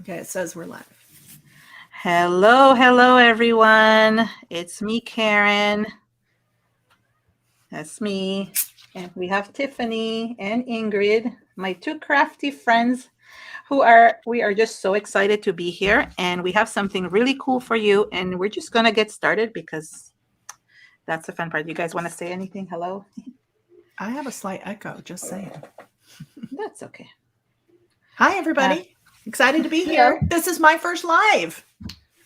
Okay, it says we're live. Hello, hello, everyone. It's me, Keren. That's me. And we have Tiffany and Ingrid, my two crafty friends we are just so excited to be here. And we have something really cool for you. And we're just going to get started because that's the fun part. You guys want to say anything? Hello? I have a slight echo, just saying. That's okay. Hi, everybody. Excited to be here. This is my first live.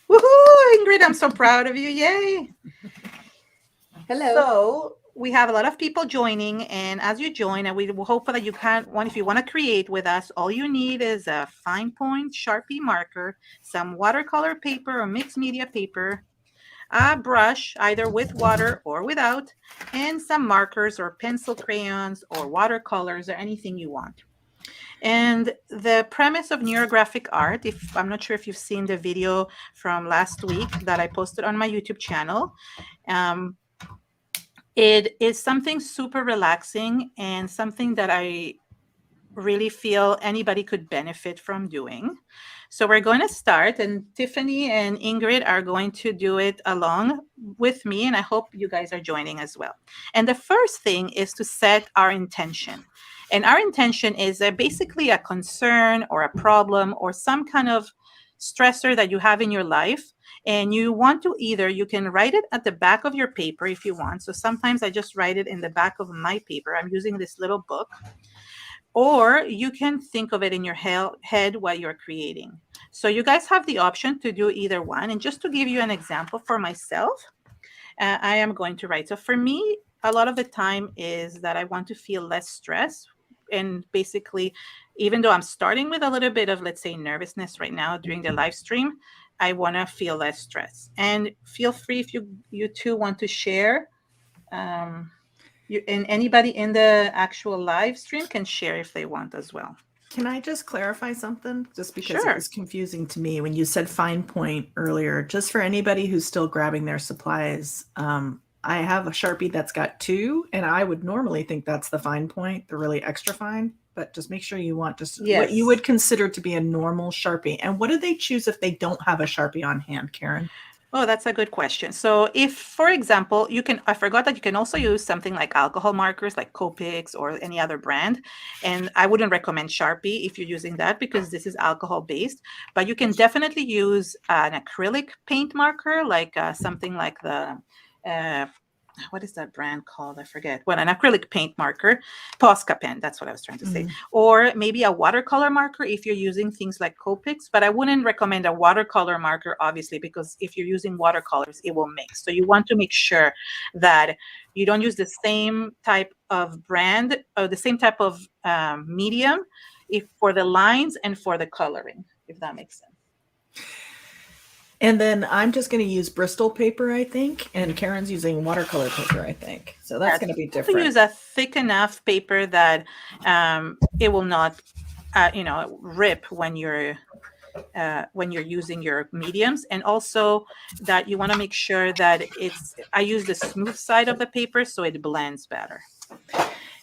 Woohoo, Ingrid, I'm so proud of you. Yay. Hello. So we have a lot of people joining, and as you join, and we hope that you can, if you want to create with us, all you need is a fine point Sharpie marker, some watercolor paper or mixed media paper, a brush, either with water or without, and some markers or pencil crayons or watercolors or anything you want. And the premise of neurographic art, if I'm not sure if you've seen the video from last week that I posted on my YouTube channel, it is something super relaxing and something that I really feel anybody could benefit from doing. So we're going to start, and Tiffany and Ingrid are going to do it along with me, and I hope you guys are joining as well. And the first thing is to set our intention. And our intention is basically a concern or a problem or some kind of stressor that you have in your life. And you want to you can write it at the back of your paper if you want. So sometimes I just write it in the back of my paper. I'm using this little book. Or you can think of it in your head while you're creating. So you guys have the option to do either one. And just to give you an example for myself, I am going to write. So for me, a lot of the time is that I want to feel less stress. And basically, even though I'm starting with a little bit of, let's say, nervousness right now during the live stream, I want to feel less stress. And feel free if you two want to share. And anybody in the actual live stream can share if they want as well. Can I just clarify something? Just because it was confusing to me when you said fine point earlier. Just for anybody who's still grabbing their supplies, I have a Sharpie that's got 2, and I would normally think that's the fine point, the really extra fine. But just make sure you want just what you would consider to be a normal Sharpie. And what do they choose if they don't have a Sharpie on hand, Keren? Oh, that's a good question. So if, for example, I forgot that you can also use something like alcohol markers like Copics or any other brand. And I wouldn't recommend Sharpie if you're using that because this is alcohol based, but you can definitely use an acrylic paint marker, like something like the, what is that brand called? I forget. Well, an acrylic paint marker, Posca pen. That's what I was trying to say. Or maybe a watercolor marker if you're using things like Copics. But I wouldn't recommend a watercolor marker, obviously, because if you're using watercolors, it will mix. So you want to make sure that you don't use the same type of brand or the same type of medium for the lines and for the coloring, if that makes sense. And then I'm just going to use Bristol paper, I think, and Keren's using watercolor paper, I think. So that's going to be different. Use a thick enough paper that it will not, rip when you're using your mediums, and also that you want to make sure that I use the smooth side of the paper so it blends better.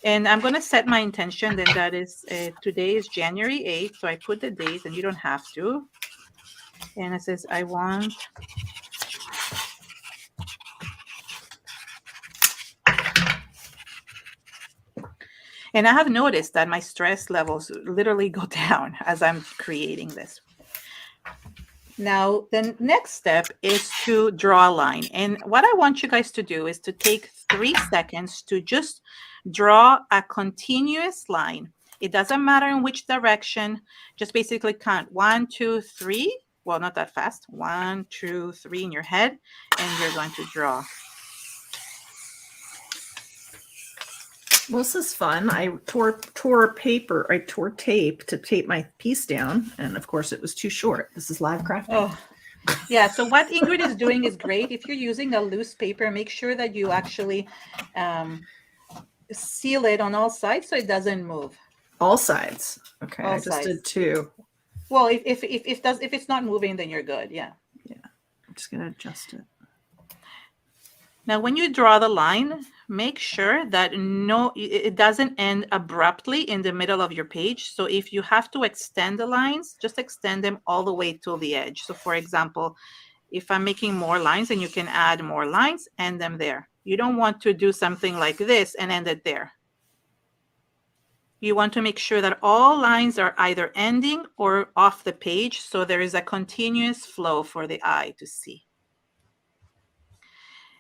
And I'm going to set my intention. Then that is today is January 8th, so I put the date, and you don't have to. And it says, I want and I have noticed that my stress levels literally go down as I'm creating this. Now, the next step is to draw a line. And what I want you guys to do is to take 3 seconds to just draw a continuous line. It doesn't matter in which direction. Just basically count 1, 2, 3. Well, not that fast. 1, 2, 3 in your head, and you're going to draw. Well, this is fun. I tore paper. I tore tape to tape my piece down, and of course, it was too short. This is live crafting. Oh, yeah. So what Ingrid is doing is great. If you're using a loose paper, make sure that you actually seal it on all sides so it doesn't move. All sides. Okay, I just did 2. Well, if it's not moving, then you're good. Yeah. Yeah. I'm just gonna adjust it. Now, when you draw the line, make sure that it doesn't end abruptly in the middle of your page. So if you have to extend the lines, just extend them all the way to the edge. So for example, if I'm making more lines, and you can add more lines, end them there. You don't want to do something like this and end it there. You want to make sure that all lines are either ending or off the page, so there is a continuous flow for the eye to see.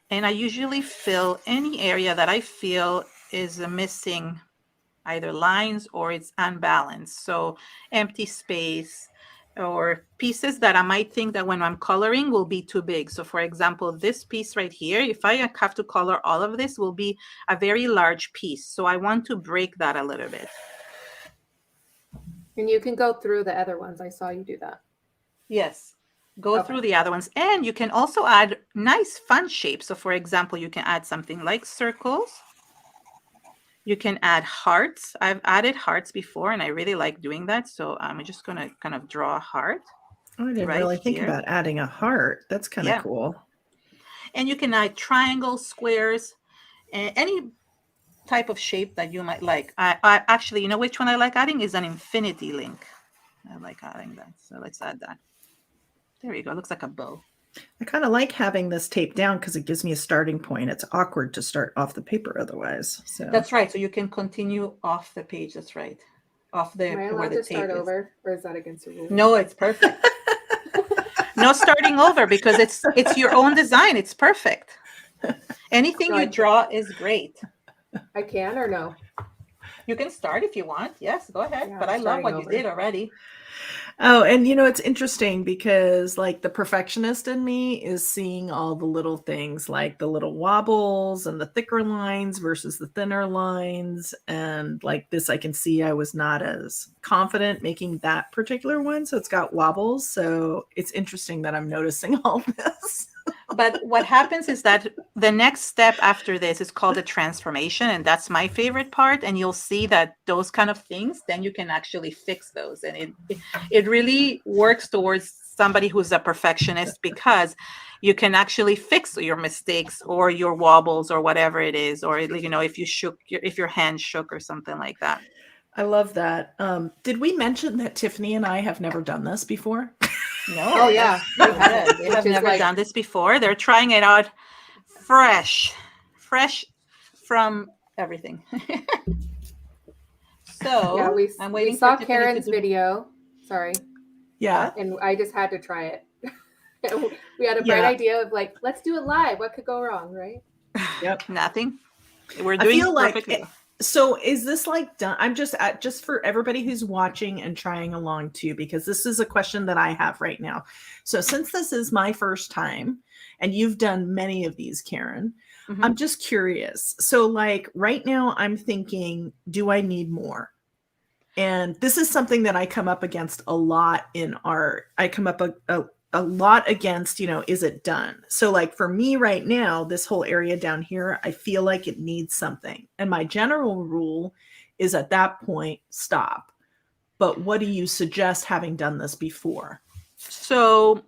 And I usually fill any area that I feel is missing either lines or it's unbalanced. So empty space or pieces that I might think that when I'm coloring will be too big. So for example, this piece right here, if I have to color all of this, will be a very large piece. So I want to break that a little bit. And you can go through the other ones. I saw you do that. Yes. Go through the other ones. And you can also add nice fun shapes. So for example, you can add something like circles. You can add hearts. I've added hearts before, and I really like doing that. So I'm just going to kind of draw a heart. I didn't really think about adding a heart. That's kind of cool. And you can add triangles, squares, any type of shape that you might like. I actually, you know which one I like adding is an infinity link. I like adding that. So let's add that. There you go. It looks like a bow. I kind of like having this taped down because it gives me a starting point. It's awkward to start off the paper otherwise. So that's right. So you can continue off the page. That's right. Off the Am I allowed to start over, or is that against the rules? No, it's perfect. No starting over, because it's your own design. It's perfect. Anything you draw is great. I can or no? You can start if you want. Yes, go ahead. Yeah, but I love what you did already. Oh, and you know, it's interesting because like the perfectionist in me is seeing all the little things like the little wobbles and the thicker lines versus the thinner lines. And like this, I can see I was not as confident making that particular one. So it's got wobbles. So it's interesting that I'm noticing all this. But what happens is that the next step after this is called a transformation. And that's my favorite part. And you'll see that those kind of things, then you can actually fix those. And it really works towards somebody who's a perfectionist, because you can actually fix your mistakes or your wobbles or whatever it is. Or, you know, if your hand shook or something like that. I love that. Did we mention that Tiffany and I have never done this before? No. Oh yeah, they have never done this before. They're trying it out fresh from everything. So yeah, I'm waiting. We saw Keren's video. Sorry. Yeah. And I just had to try it. We had a bright idea of like, let's do it live. What could go wrong, right? Yep. Nothing. We're doing it perfectly. So is this like done? I'm just for everybody who's watching and trying along too, because this is a question that I have right now. So since this is my first time and you've done many of these, Keren, I'm just curious. So like right now I'm thinking, do I need more? And this is something that I come up against a lot in art. I come up a lot against, you know, is it done? So like for me right now, this whole area down here, I feel like it needs something. And my general rule is at that point, stop. But what do you suggest having done this before? So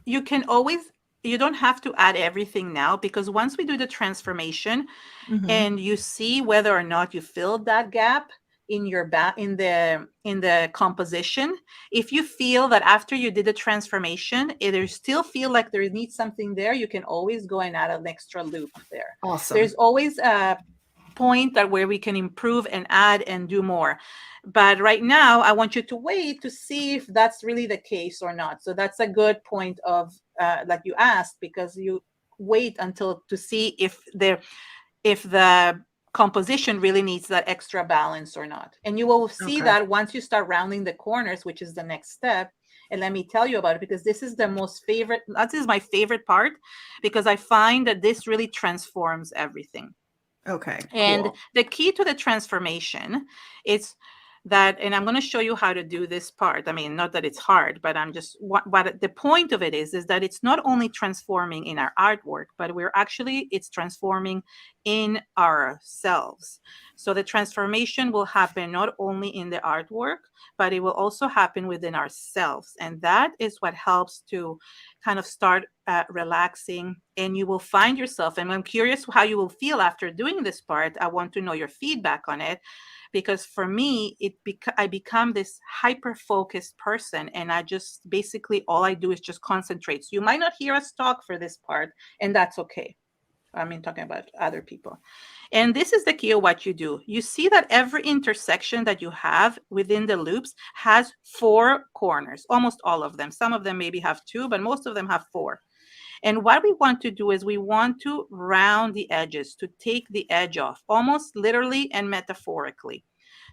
you can always, you don't have to add everything now, because once we do the transformation and you see whether or not you filled that gap in your in the composition, if you feel that after you did the transformation, you still feel like there needs something there, you can always go and add an extra loop there. Awesome. There's always a point that where we can improve and add and do more. But right now, I want you to wait to see if that's really the case or not. So that's a good point of like you asked, because you wait until to see if the composition really needs that extra balance or not. And you will see that once you start rounding the corners, which is the next step. And let me tell you about it, because this is this is my favorite part, because I find that this really transforms everything. Okay. And the key to the transformation is that, and I'm going to show you how to do this part. I mean, not that it's hard, but I'm just, what the point of it is that it's not only transforming in our artwork, but it's transforming in ourselves. So the transformation will happen not only in the artwork, but it will also happen within ourselves. And that is what helps to kind of start relaxing, and you will find yourself, and I'm curious how you will feel after doing this part. I want to know your feedback on it. Because for me, I become this hyper-focused person, and I just basically all I do is just concentrate. So you might not hear us talk for this part, and that's okay. I mean, talking about other people. And this is the key of what you do. You see that every intersection that you have within the loops has 4 corners, almost all of them. Some of them maybe have 2, but most of them have 4. And what we want to do is we want to round the edges, to take the edge off, almost literally and metaphorically.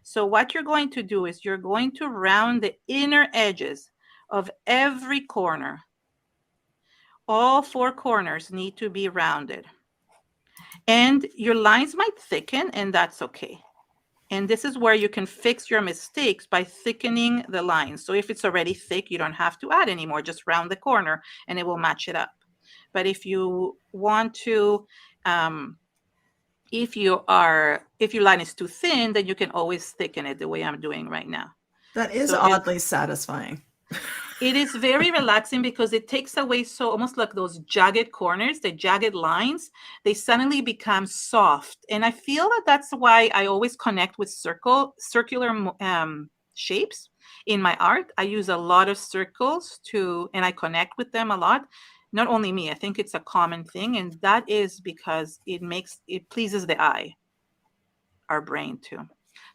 So what you're going to do is you're going to round the inner edges of every corner. All 4 corners need to be rounded. And your lines might thicken, and that's okay. And this is where you can fix your mistakes by thickening the lines. So if it's already thick, you don't have to add anymore. Just round the corner and it will match it up. But if you want to, if your line is too thin, then you can always thicken it the way I'm doing right now. That is oddly satisfying. It is very relaxing because it takes away, so almost like those jagged corners, the jagged lines, they suddenly become soft. And I feel that that's why I always connect with circular shapes in my art. I use a lot of circles and I connect with them a lot. Not only me, I think it's a common thing, and that is because it pleases the eye, our brain too.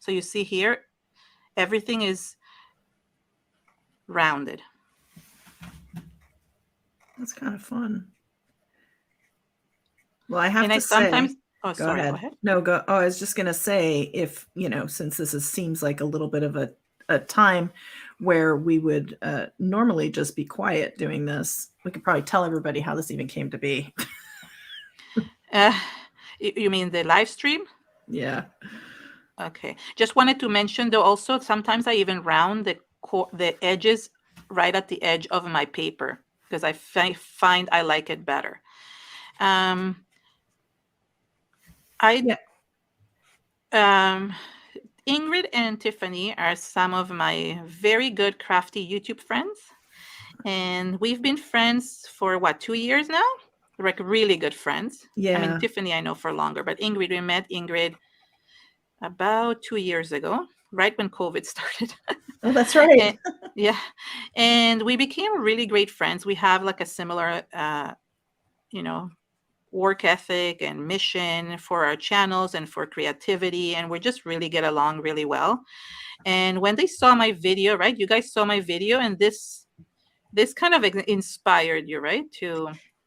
So you see here, everything is rounded. That's kind of fun. Well, I have to say, oh, sorry, go ahead. No, go. Oh, I was just going to say, if, since this seems like a little bit of a time where we would normally just be quiet doing this, we could probably tell everybody how this even came to be. You mean the live stream? Yeah. Okay. Just wanted to mention, though, also, sometimes I even round the edges right at the edge of my paper because I find I like it better. Ingrid and Tiffany are some of my very good crafty YouTube friends. And we've been friends for 2 years now? Like really good friends. Yeah. I mean, Tiffany I know for longer, but Ingrid, we met Ingrid about 2 years ago, right when COVID started. Oh, that's right. Yeah. And we became really great friends. We have like a similar, work ethic and mission for our channels and for creativity. And we just really get along really well. And when they saw my video, right, you guys saw my video, and this kind of inspired you, right?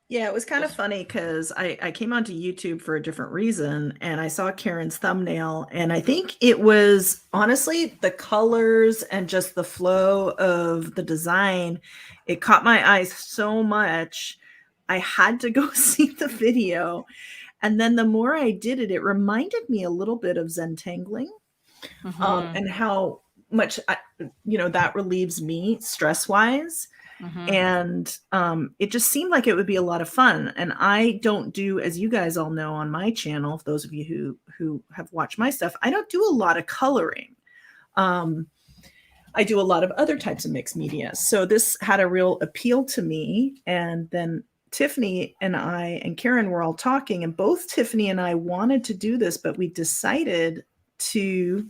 Yeah, it was kind of funny because I came onto YouTube for a different reason, and I saw Keren's thumbnail, and I think it was honestly the colors and just the flow of the design. It caught my eyes so much. I had to go see the video. And then the more I did it, it reminded me a little bit of Zentangling, and how much, that relieves me stress-wise. And it just seemed like it would be a lot of fun. And I don't do, as you guys all know on my channel, those of you who have watched my stuff, I don't do a lot of coloring. I do a lot of other types of mixed media. So this had a real appeal to me. And then Tiffany and I and Keren were all talking, and both Tiffany and I wanted to do this, but we decided to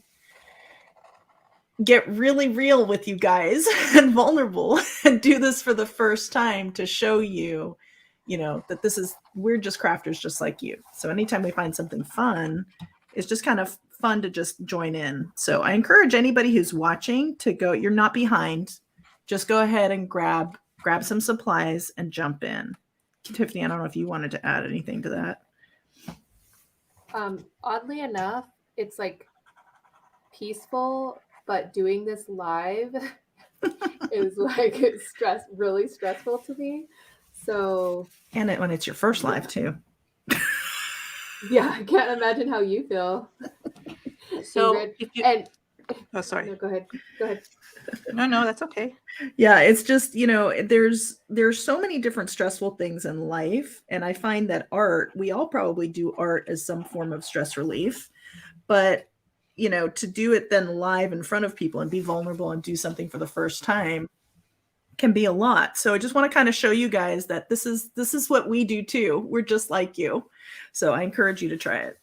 get really real with you guys and vulnerable and do this for the first time to show you, that we're just crafters just like you. So anytime we find something fun, it's just kind of fun to just join in. So I encourage anybody who's watching to go, you're not behind, just go ahead and grab some supplies and jump in. Tiffany, I don't know if you wanted to add anything to that. Oddly enough, it's like peaceful, but doing this live is like really stressful to me. So, and when it's your first live too. Yeah, I can't imagine how you feel. So Oh, sorry. No, go ahead. Go ahead. No, that's okay. Yeah, it's just, there's so many different stressful things in life. And I find that art, we all probably do art as some form of stress relief. But, to do it then live in front of people and be vulnerable and do something for the first time can be a lot. So I just want to kind of show you guys that this is what we do too. We're just like you. So I encourage you to try it.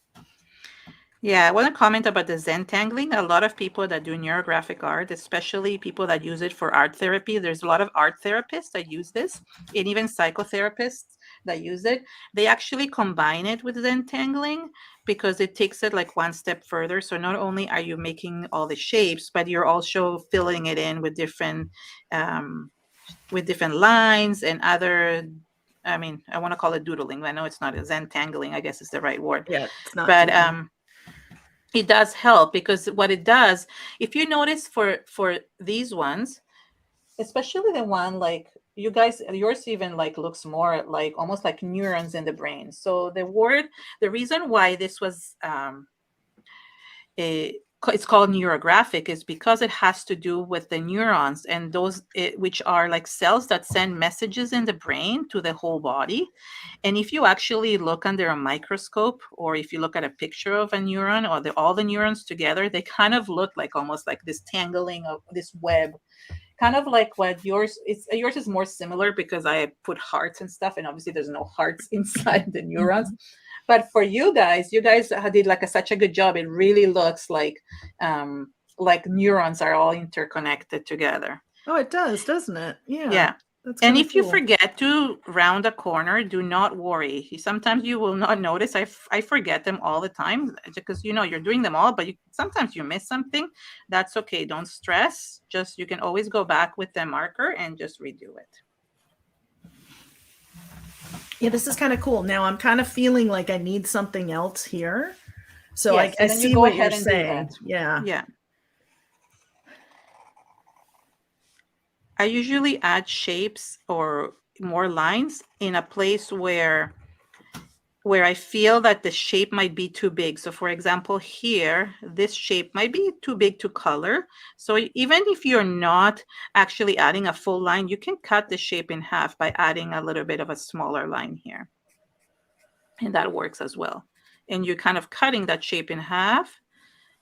Yeah, I want to comment about the Zentangling. A lot of people that do neurographic art, especially people that use it for art therapy, there's a lot of art therapists that use this, and even psychotherapists that use it. They actually combine it with Zentangling because it takes it like one step further. So not only are you making all the shapes, but you're also filling it in with different lines and other. I mean, I want to call it doodling. I know it's not Zentangling, I guess is the right word. Yeah, it's not. But it does help because what it does, if you notice for these ones, especially the one like you guys, yours even like looks more like almost like neurons in the brain. So the reason why this was it's called neurographic is because it has to do with the neurons and those which are like cells that send messages in the brain to the whole body. And if you actually look under a microscope, or if you look at a picture of a neuron or all the neurons together, they kind of look like almost like this tangling of this web, kind of like what yours is. Yours is more similar because I put hearts and stuff, and obviously there's no hearts inside the neurons. But for you guys did like such a good job. It really looks like neurons are all interconnected together. Oh, it does, doesn't it? Yeah. Yeah. And if you forget to round a corner, do not worry. Sometimes you will not notice. I forget them all the time because you're doing them all, but sometimes you miss something. That's okay. Don't stress. Just you can always go back with the marker and just redo it. Yeah, this is kind of cool. Now I'm kind of feeling like I need something else here. So I see what you're saying. Yeah. Yeah. I usually add shapes or more lines in a place where I feel that the shape might be too big. So for example, here, this shape might be too big to color. So even if you're not actually adding a full line, you can cut the shape in half by adding a little bit of a smaller line here. And that works as well. And you're kind of cutting that shape in half,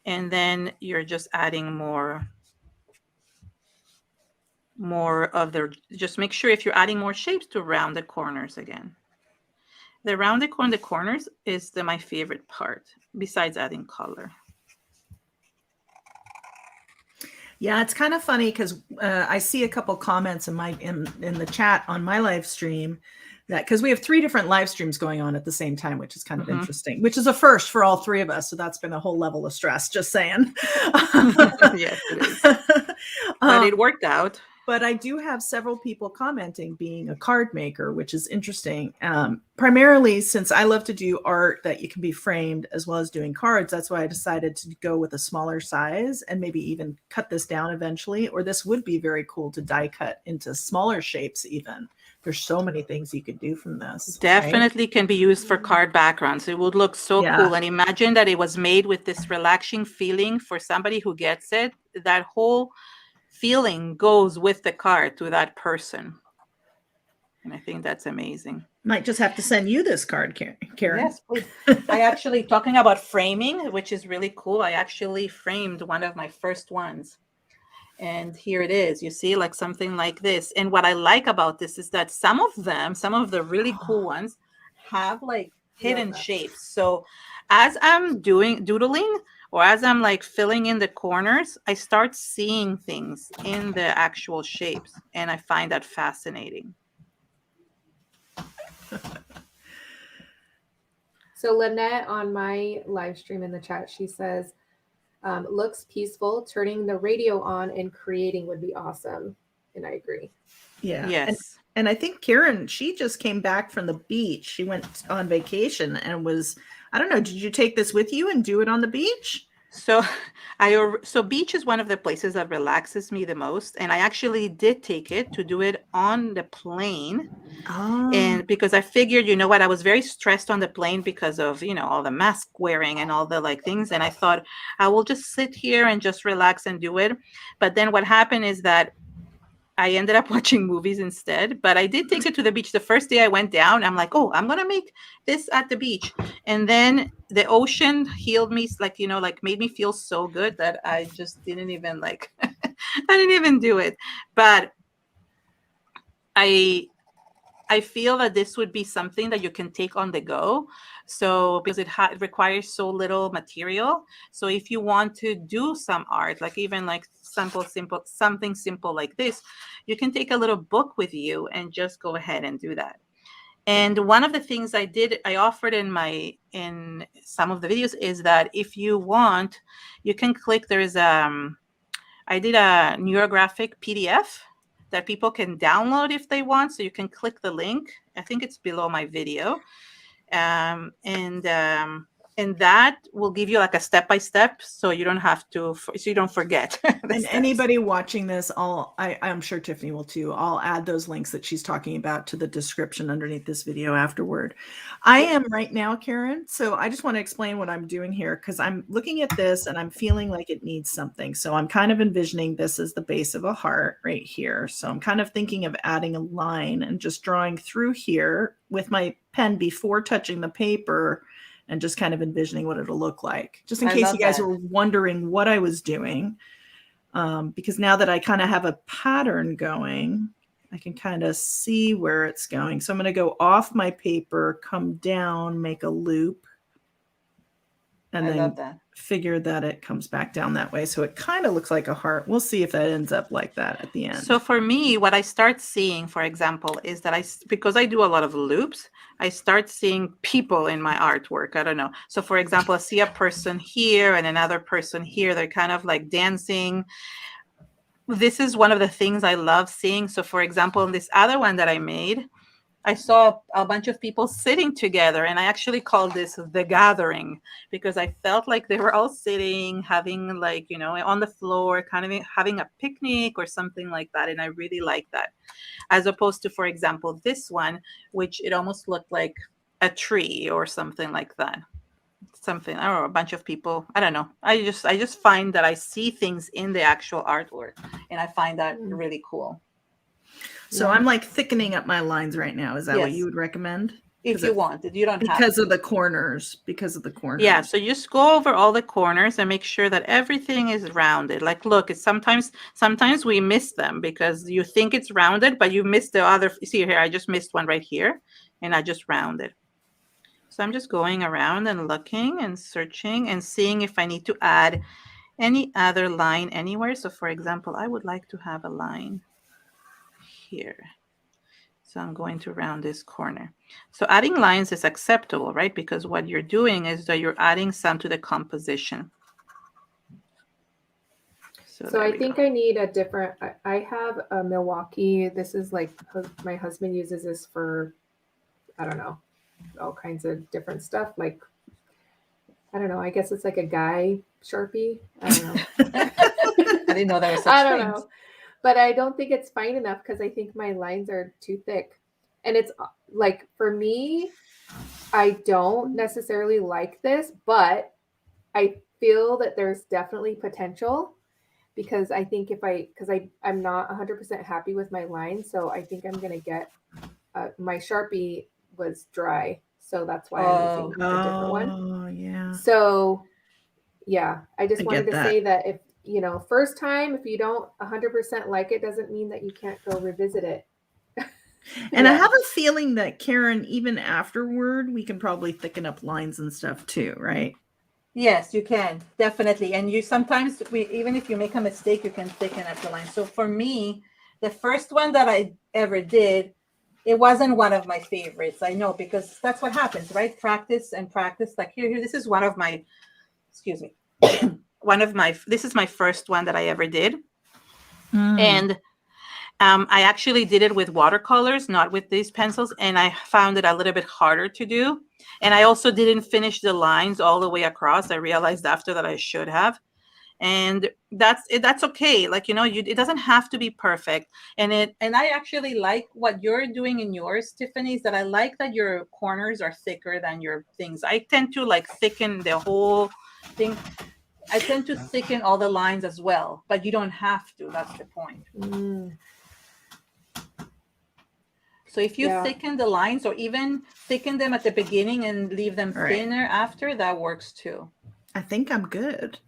and then you're just adding more of just make sure if you're adding more shapes to round the corners again. The rounded the corners is my favorite part besides adding color. Yeah, it's kind of funny because I see a couple comments in the chat on my live stream that because we have 3 different live streams going on at the same time, which is kind of interesting, which is a first for all 3 of us. So that's been a whole level of stress, just saying. Yes, it is. But it worked out. But I do have several people commenting being a card maker, which is interesting. Primarily since I love to do art that you can be framed as well as doing cards. That's why I decided to go with a smaller size and maybe even cut this down eventually. Or this would be very cool to die cut into smaller shapes even. There's so many things you could do from this. Definitely can be used for card backgrounds. It would look so cool. And imagine that it was made with this relaxing feeling for somebody who gets it. That whole feeling goes with the card to that person. And I think that's amazing. Might just have to send you this card, Keren. Yes, please. I actually, talking about framing, which is really cool, I actually framed one of my first ones. And here it is. You see, like something like this. And what I like about this is that some of the really cool ones have like hidden shapes. So as I'm doodling, or as I'm like filling in the corners, I start seeing things in the actual shapes. And I find that fascinating. So Lynette on my live stream in the chat, she says, looks peaceful. Turning the radio on and creating would be awesome. And I agree. Yeah. Yes. And I think Keren, she just came back from the beach. She went on vacation and I don't know, did you take this with you and do it on the beach? So so beach is one of the places that relaxes me the most. And I actually did take it to do it on the plane. Oh. And because I figured, you know what, I was very stressed on the plane because of, you know, all the mask wearing and all the like things. And I thought I will just sit here and just relax and do it. But then what happened is that I ended up watching movies instead, but I did take it to the beach. The first day I went down, I'm like, oh, I'm going to make this at the beach. And then the ocean healed me, like, you know, like made me feel so good that I just didn't even like, I didn't even do it. But I feel that this would be something that you can take on the go. So because it requires so little material. So if you want to do some art, like even like something simple like this, you can take a little book with you and just go ahead and do that. And one of the things I offered in some of the videos is that if you want, you can click, I did a Neurographic PDF that people can download if they want. So you can click the link. I think it's below my video. And that will give you like a step-by-step, so you don't have to, so you don't forget. And anybody watching this, I'm sure Tiffany will too. I'll add those links that she's talking about to the description underneath this video afterward. I am right now, Keren. So I just want to explain what I'm doing here, because I'm looking at this and I'm feeling like it needs something. So I'm kind of envisioning this as the base of a heart right here. So I'm kind of thinking of adding a line and just drawing through here with my pen before touching the paper, and just kind of envisioning what it'll look like, just in case you guys were wondering what I was doing. Because now that I kind of have a pattern going, I can kind of see where it's going. So I'm going to go off my paper, come down, make a loop, and then figure that it comes back down that way. So it kind of looks like a heart. We'll see if that ends up like that at the end. So for me, what I start seeing, for example, is that because I do a lot of loops, I start seeing people in my artwork. I don't know. So for example, I see a person here and another person here. They're kind of like dancing. This is one of the things I love seeing. So for example, in this other one that I made, I saw a bunch of people sitting together, and I actually called this The Gathering, because I felt like they were all sitting, having like, you know, on the floor, kind of having a picnic or something like that. And I really like that, as opposed to, for example, this one, which it almost looked like a tree or something like that. Something, I don't know, a bunch of people. I don't know. I just find that I see things in the actual artwork, and I find that really cool. So I'm like thickening up my lines right now. Is that what you would recommend? If you want it, you don't have because of the corners. Because of the corners. Yeah. So you just go over all the corners and make sure that everything is rounded. Like, look, it's sometimes we miss them because you think it's rounded, but you miss the other. See here, I just missed one right here, and I just rounded. So I'm just going around and looking and searching and seeing if I need to add any other line anywhere. So for example, I would like to have a line here. So I'm going to round this corner. So adding lines is acceptable, right? Because what you're doing is that you're adding some to the composition. So I think I need a different, I have a Milwaukee. This is like, my husband uses this for, I don't know, all kinds of different stuff. Like, I don't know, I guess it's like a guy Sharpie. I don't know. I didn't know there was such I don't know. But I don't think it's fine enough because I think my lines are too thick. And it's like, for me, I don't necessarily like this, but I feel that there's definitely potential, because I think because I'm not 100% happy with my lines. So I think I'm going to get, my Sharpie was dry. So that's why I'm using a different one. Oh, yeah. So, yeah, I just wanted to say that if, you know, first time, if you don't 100% like it, doesn't mean that you can't go revisit it. And I have a feeling that, Keren, even afterward, we can probably thicken up lines and stuff too, right? Yes, you can, definitely. And you sometimes, even if you make a mistake, you can thicken up the line. So for me, the first one that I ever did, it wasn't one of my favorites. I know, because that's what happens, right? Practice and practice. Like here, this is one of my, excuse me. This is my first one that I ever did. And I actually did it with watercolors, not with these pencils, and I found it a little bit harder to do. And I also didn't finish the lines all the way across. I realized after that I should have. And that's okay. Like, it doesn't have to be perfect. And I actually like what you're doing in yours, Tiffany, is that I like that your corners are thicker than your things. I tend to like thicken the whole thing. I tend to thicken all the lines as well, but you don't have to. That's the point. So if you thicken the lines, or even thicken them at the beginning and leave them thinner after, that works too. I think I'm good.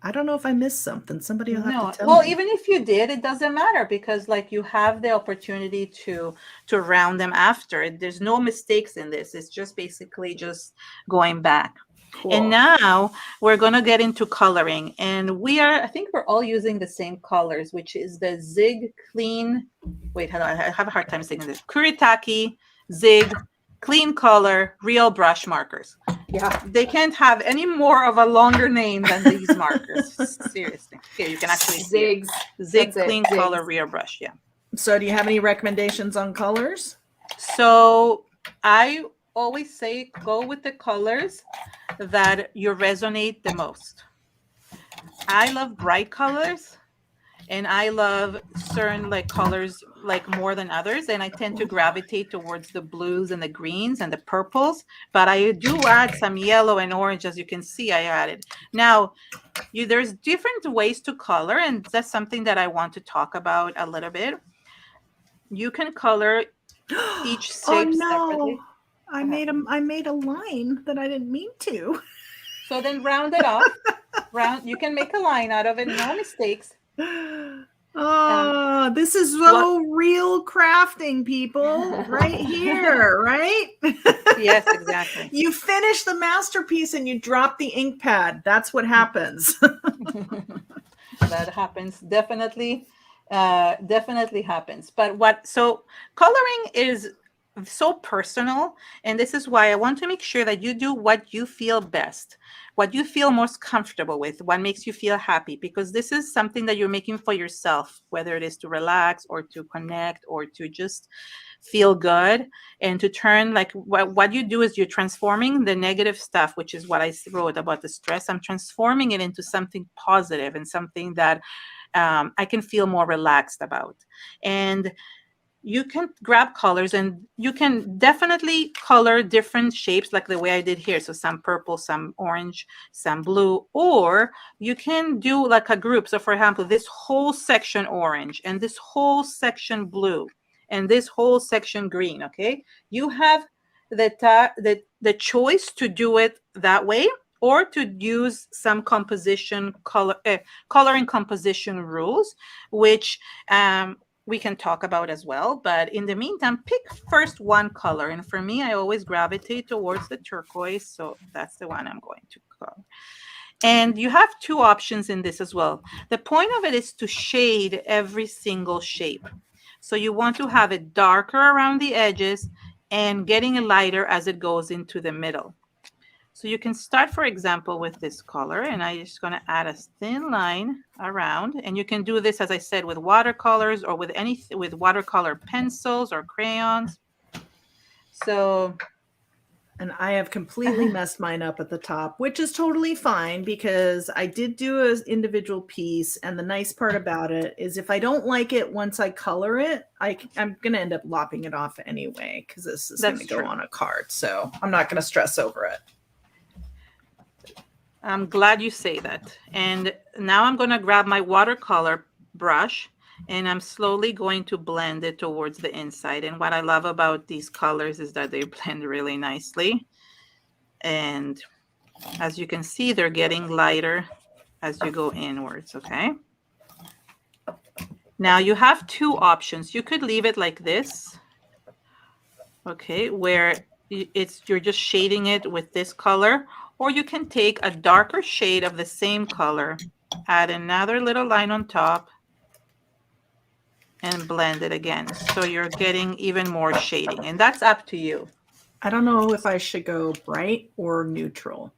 I don't know if I missed something. Somebody will have to tell me. me. Even if you did, it doesn't matter, because like you have the opportunity to round them after. There's no mistakes in this. It's just basically just going back. Cool. And now we're going to get into coloring, and I think we're all using the same colors, which is the Zig Clean. Wait, I have a hard time saying this. Kuretake, Zig, Clean Color, Real Brush Markers. Yeah, they can't have any more of a longer name than these markers. Seriously. Here, you can actually see Zig Clean Color, Real Brush. Yeah. So do you have any recommendations on colors? So I always say go with the colors that you resonate the most. I love bright colors, and I love certain like colors like more than others, and I tend to gravitate towards the blues and the greens and the purples, but I do add some yellow and orange. As you can see, I added. Now there's different ways to color, and that's something that I want to talk about a little bit. You can color each shape separately. I made a line that I didn't mean to. So then round it off. You can make a line out of it, no mistakes. Oh, this is so real crafting, people. Right here, right? Yes, exactly. You finish the masterpiece and you drop the ink pad. That's what happens. That happens. Definitely happens. But so coloring is so personal, and this is why I want to make sure that you do what you feel best, what you feel most comfortable with, what makes you feel happy, because this is something that you're making for yourself, whether it is to relax or to connect or to just feel good, and to turn like what you do is you're transforming the negative stuff, which is what I wrote about the stress. I'm transforming it into something positive and something that I can feel more relaxed about. And you can grab colors, and you can definitely color different shapes like the way I did here. So some purple, some orange, some blue, or you can do like a group. So for example, this whole section orange, and this whole section blue, and this whole section green. Okay, you have the choice to do it that way, or to use some coloring composition rules, which we can talk about as well. But in the meantime, pick first one color. And for me, I always gravitate towards the turquoise. So that's the one I'm going to color. And you have two options in this as well. The point of it is to shade every single shape. So you want to have it darker around the edges and getting lighter as it goes into the middle. So you can start, for example, with this color, and I'm just going to add a thin line around. And you can do this, as I said, with watercolors or with watercolor pencils or crayons. So, and I have completely messed mine up at the top, which is totally fine, because I did do an individual piece. And the nice part about it is if I don't like it once I color it, I'm going to end up lopping it off anyway, because this is going to go on a card. So I'm not going to stress over it. I'm glad you say that. And now I'm going to grab my watercolor brush, and I'm slowly going to blend it towards the inside. And what I love about these colors is that they blend really nicely. And as you can see, they're getting lighter as you go inwards, okay? Now you have two options. You could leave it like this, okay, where you're just shading it with this color. Or you can take a darker shade of the same color, add another little line on top, and blend it again. So you're getting even more shading, and that's up to you. I don't know if I should go bright or neutral.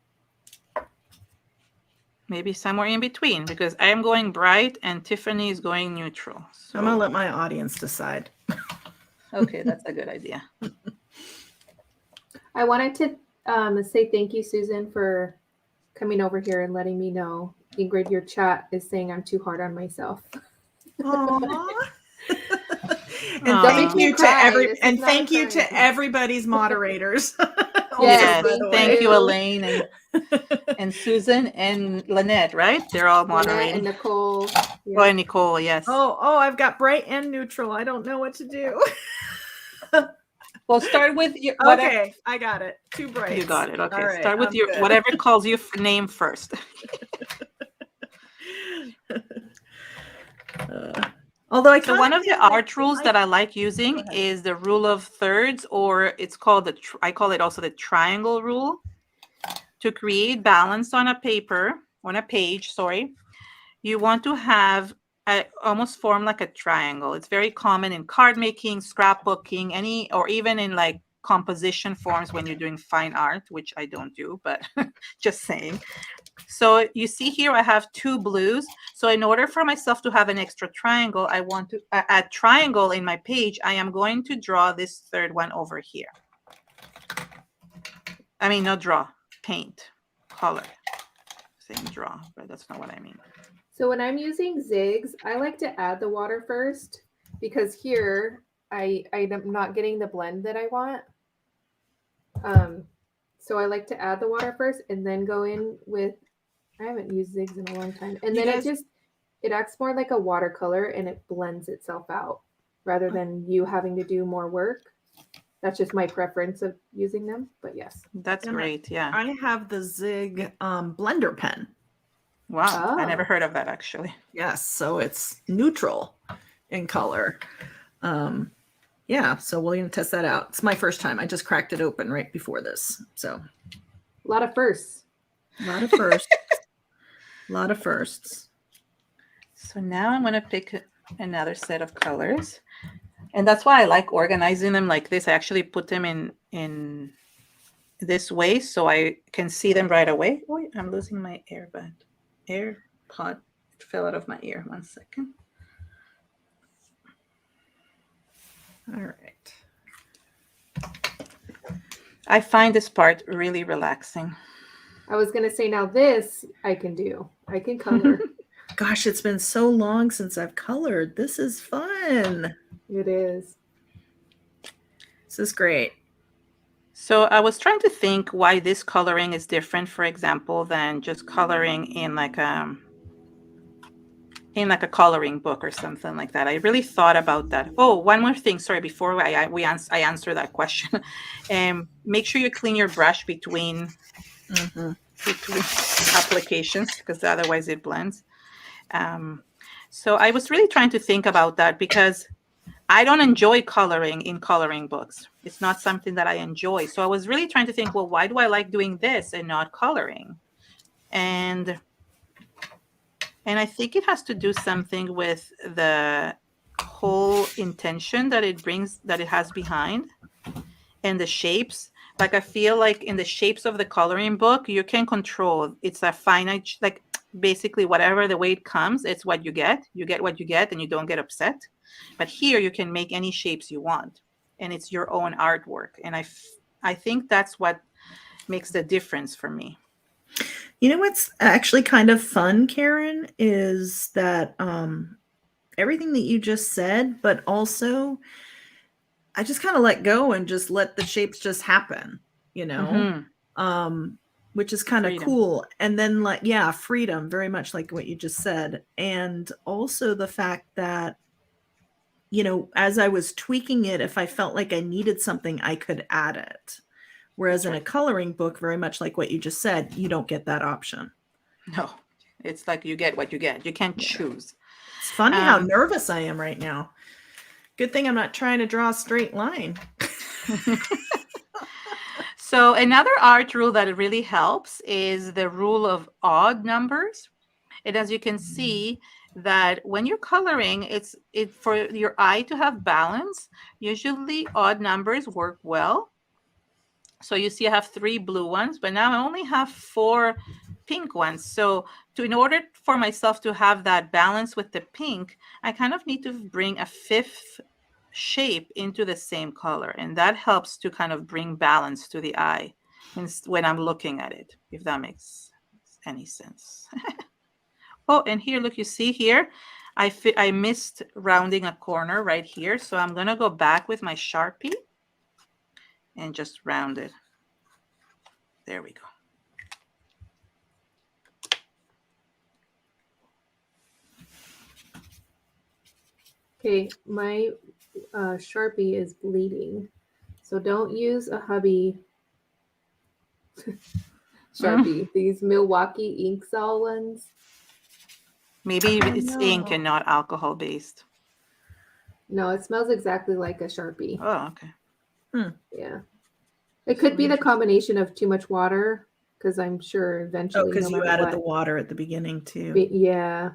maybe somewhere in between, because I am going bright and Tiffany is going neutral. So I'm going to let my audience decide. okay, that's a good idea. I wanted to say thank you, Susan, for coming over here and letting me know. Ingrid, your chat is saying I'm too hard on myself. Aww. And Aw. thank you to This is not thank a you to crying. everybody's moderators. Yes, Yes, thank you, you. Elaine and Susan and Lynette, right? They're all Lynette moderating. and Nicole. Yeah. Oh, and Nicole, yes. Oh, I've got bright and neutral. I don't know what to do. Well, start with your Okay, I got it. Two brights. You got it. Okay, All right, start with I'm your good. whatever calls you name first. Although So one of the art rules that I like using is the rule of thirds, or it's called I call it also the triangle rule. To create balance on a page, sorry, you want to have almost form like a triangle. It's very common in card making, scrapbooking, or even in like composition forms when you're doing fine art, which I don't do, but just saying. So you see here, I have two blues. So in order for myself to have an extra triangle, I want to add triangle in my page. I am going to draw this third one over here. I mean, not draw, paint, color. Saying draw, but that's not what I mean. So when I'm using zigs, I like to add the water first because here I'm not getting the blend that I want. So I like to add the water first and then go in with, I haven't used zigs in a long time. And then it acts more like a watercolor and it blends itself out rather than you having to do more work. That's just my preference of using them, but yes. That's great, yeah. I have the Zig Blender Pen. Wow, I never heard of that actually. Yes, so it's neutral in color. Yeah, so we're going to test that out. It's my first time. I just cracked it open right before this, so. A lot of firsts. A lot of firsts. A lot of firsts. So now I'm going to pick another set of colors. And that's why I like organizing them like this. I actually put them in this way so I can see them right away. Oh, I'm losing my AirPod. It fell out of my ear. 1 second. All right. I find this part really relaxing. I was going to say, now this I can do. I can color. Gosh, it's been so long since I've colored. This is fun. It is. This is great. So I was trying to think why this coloring is different, for example, than just coloring in like a coloring book or something like that. I really thought about that. Oh, one more thing. Sorry, before I answer that question. Make sure you clean your brush between applications, because otherwise it blends. So I was really trying to think about that because I don't enjoy coloring in coloring books. It's not something that I enjoy. So I was really trying to think, well, why do I like doing this and not coloring? And I think it has to do something with the whole intention that it brings, that it has behind, and the shapes. Like I feel like in the shapes of the coloring book, you can control. It's a finite, like basically whatever the way it comes, it's what you get. You get what you get and you don't get upset. But here you can make any shapes you want and it's your own artwork. And I think that's what makes the difference for me. You know what's actually kind of fun, Keren, is that everything that you just said, but also I just kind of let go and just let the shapes just happen, you know, which is kind of cool. And then like, yeah, freedom, very much like what you just said. And also the fact that, you know, as I was tweaking it, if I felt like I needed something, I could add it. Whereas in a coloring book, very much like what you just said, you don't get that option. No, it's like you get what you get. You can't choose. It's funny how nervous I am right now. Good thing I'm not trying to draw a straight line. So another art rule that really helps is the rule of odd numbers. And as you can see, that when you're coloring, it's for your eye to have balance. Usually odd numbers work well. So you see I have 3 blue ones, but now I only have 4 pink ones. So in order for myself to have that balance with the pink, I kind of need to bring a fifth shape into the same color. And that helps to kind of bring balance to the eye when I'm looking at it, if that makes any sense. Oh, and here, look, you see here, I missed rounding a corner right here. So I'm going to go back with my Sharpie and just round it. There we go. Okay, my Sharpie is bleeding. So don't use a hubby Sharpie. These Milwaukee ink cell ones. Maybe it's ink and not alcohol based. No, it smells exactly like a Sharpie. Oh, okay. Yeah. It could be the combination of too much water, because I'm sure eventually. Oh, because you added the water at the beginning too. Yeah.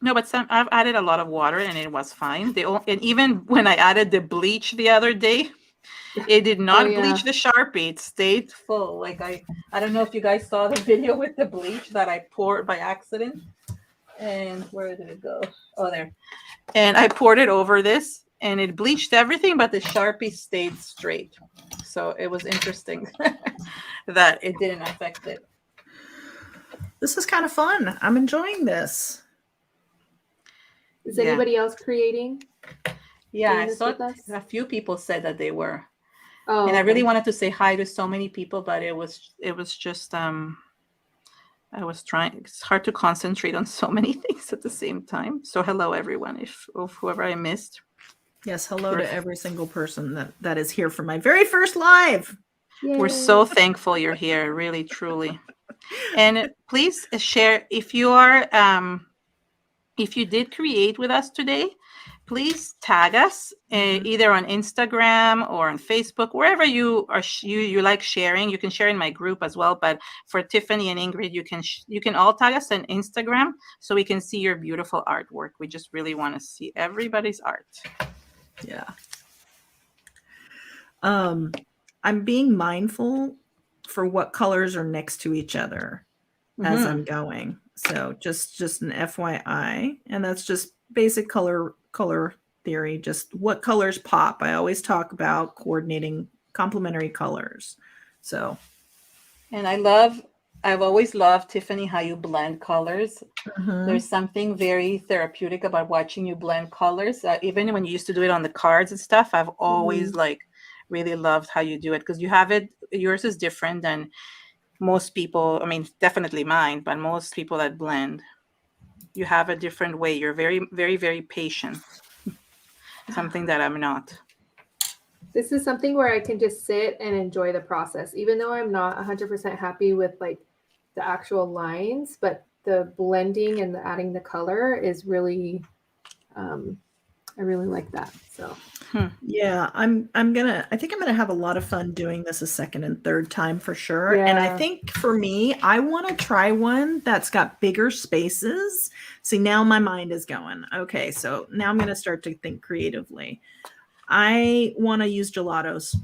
No, but I've added a lot of water and it was fine. And even when I added the bleach the other day, it did not bleach the Sharpie. It stayed full. Like I don't know if you guys saw the video with the bleach that I poured by accident. And where did it go? Oh, there. And I poured it over this and it bleached everything, but the Sharpie stayed straight. So it was interesting that it didn't affect it. This is kind of fun. I'm enjoying this. Is anybody else creating? Yeah, I saw a few people said that they were. Oh, and I really wanted to say hi to so many people, but it was just I was trying. It's hard to concentrate on so many things at the same time. So hello everyone, if whoever I missed. Yes, hello to every single person that is here for my very first live. Yay. We're so thankful you're here, really, truly. And please share if you are if you did create with us today, please tag us either on Instagram or on Facebook, wherever you are. You like sharing. You can share in my group as well. But for Tiffany and Ingrid, you can all tag us on Instagram so we can see your beautiful artwork. We just really want to see everybody's art. Yeah. I'm being mindful for what colors are next to each other as I'm going. So just an FYI, and that's just basic color theory. Just what colors pop. I always talk about coordinating complementary colors. So, and I've always loved, Tiffany, how you blend colors. There's something very therapeutic about watching you blend colors. Even when you used to do it on the cards and stuff, I've always really loved how you do it, because you have it. Yours is different than most people. I mean, definitely mine, but most people that blend, you have a different way. You're very, very, very patient. Something that I'm not. This is something where I can just sit and enjoy the process, even though I'm not 100% happy with like the actual lines, but the blending and the adding the color is really, I really like that. So yeah, I think I'm gonna have a lot of fun doing this a second and third time for sure. Yeah. And I think for me, I want to try one that's got bigger spaces. See, now my mind is going, okay, so now I'm gonna start to think creatively. I want to use gelatos.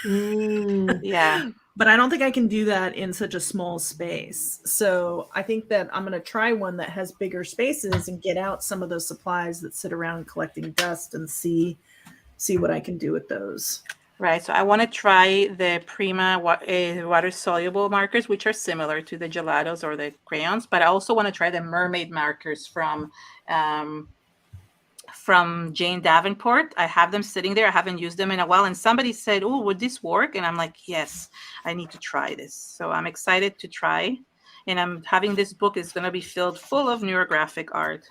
Yeah. But I don't think I can do that in such a small space. So I think that I'm going to try one that has bigger spaces and get out some of those supplies that sit around collecting dust and see what I can do with those. Right. So I want to try the Prima water soluble markers, which are similar to the gelatos or the crayons. But I also want to try the mermaid markers from Jane Davenport. I have them sitting there. I haven't used them in a while. And somebody said, oh, would this work? And I'm like, yes, I need to try this. So I'm excited to try. And I'm having this book is going to be filled full of neurographic art.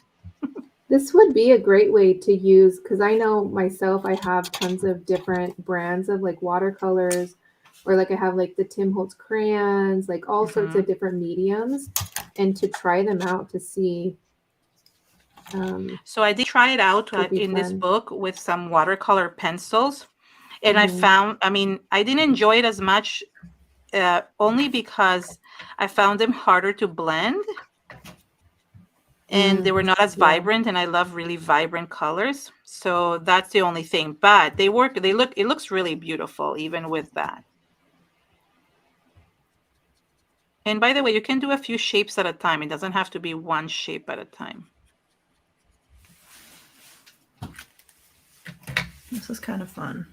this would be a great way to use, because I know myself, I have tons of different brands of like watercolors, or like I have like the Tim Holtz crayons, like all sorts of different mediums, and to try them out to see. So I did try it out in this book with some watercolor pencils, and I found, I mean, I didn't enjoy it as much, only because I found them harder to blend, and they were not as vibrant, and I love really vibrant colors. So that's the only thing, but they work. It looks really beautiful even with that. And by the way, you can do a few shapes at a time. It doesn't have to be one shape at a time. This is kind of fun.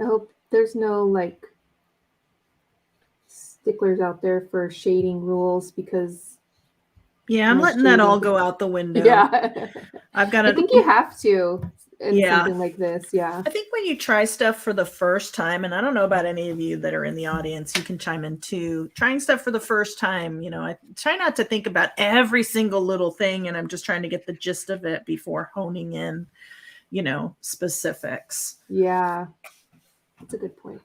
I hope there's no like sticklers out there for shading rules, because yeah, I'm letting that all go out the window. Yeah. I've got I think you have to in something like this. Yeah. I think when you try stuff for the first time, and I don't know about any of you that are in the audience, you can chime in too. Trying stuff for the first time, you know, I try not to think about every single little thing, and I'm just trying to get the gist of it before honing in, you know, specifics. Yeah. That's a good point.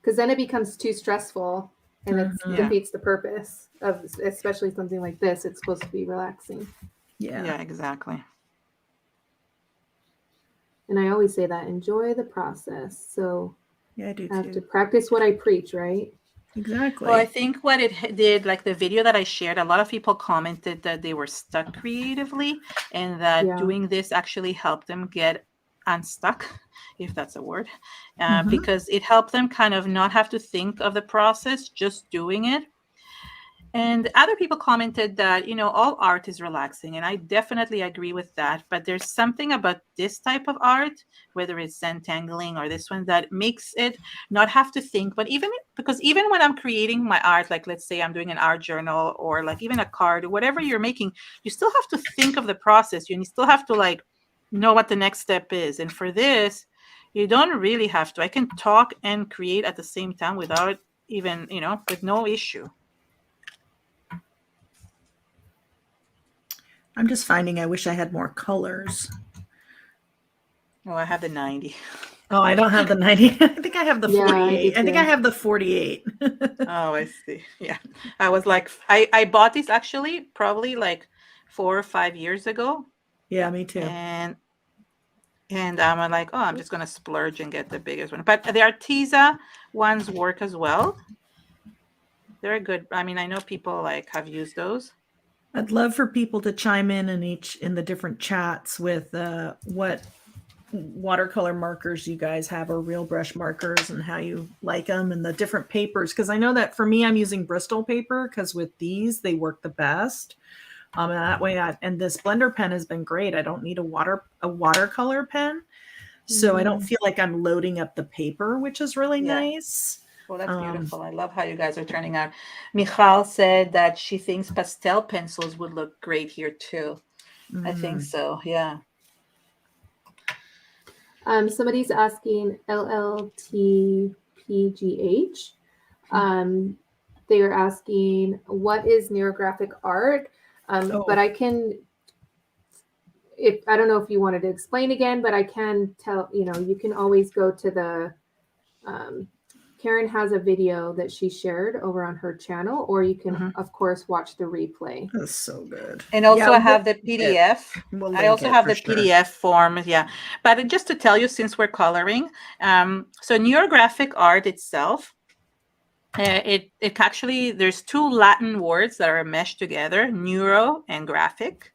Because then it becomes too stressful, and it defeats the purpose of, especially something like this. It's supposed to be relaxing. Yeah, exactly. And I always say that, enjoy the process. So yeah, I do have to practice what I preach, right? Exactly. Well, I think what it did, like the video that I shared, a lot of people commented that they were stuck creatively, and that doing this actually helped them get unstuck, if that's a word, because it helped them kind of not have to think of the process, just doing it. And other people commented that, you know, all art is relaxing, and I definitely agree with that. But there's something about this type of art, whether it's Zentangling or this one, that makes it not have to think. But because even when I'm creating my art, like let's say I'm doing an art journal or like even a card or whatever you're making, you still have to think of the process. You still have to like know what the next step is. And for this, you don't really have to. I can talk and create at the same time without even, you know, with no issue. I'm just finding I wish I had more colors. Oh, I have the 90. Oh, I don't have the 90. I think I have the 48. I I think I have the 48. Oh, I see. Yeah. I was like, I bought these actually probably like 4 or 5 years ago. Yeah, me too. And I'm like, oh, I'm just going to splurge and get the biggest one. But the Arteza ones work as well. They're good. I mean, I know people like have used those. I'd love for people to chime in the different chats with what watercolor markers you guys have, or real brush markers, and how you like them, and the different papers. Because I know that for me, I'm using Bristol paper because with these they work the best. And that way, and this blender pen has been great. I don't need a watercolor pen, so I don't feel like I'm loading up the paper, which is really nice. Well, that's beautiful. I love how you guys are turning out. Michal said that she thinks pastel pencils would look great here too. I think so. Yeah. Somebody's asking LLTPGH. They are asking, what is neurographic art? But I can, I don't know if you wanted to explain again, but I can tell, you know, you can always go to the, Keren has a video that she shared over on her channel, or you can, of course, watch the replay. That's so good. And also I have the PDF. I also have the PDF form. Yeah. But just to tell you, since we're coloring, so neurographic art itself, it actually, there's 2 Latin words that are meshed together, neuro and graphic.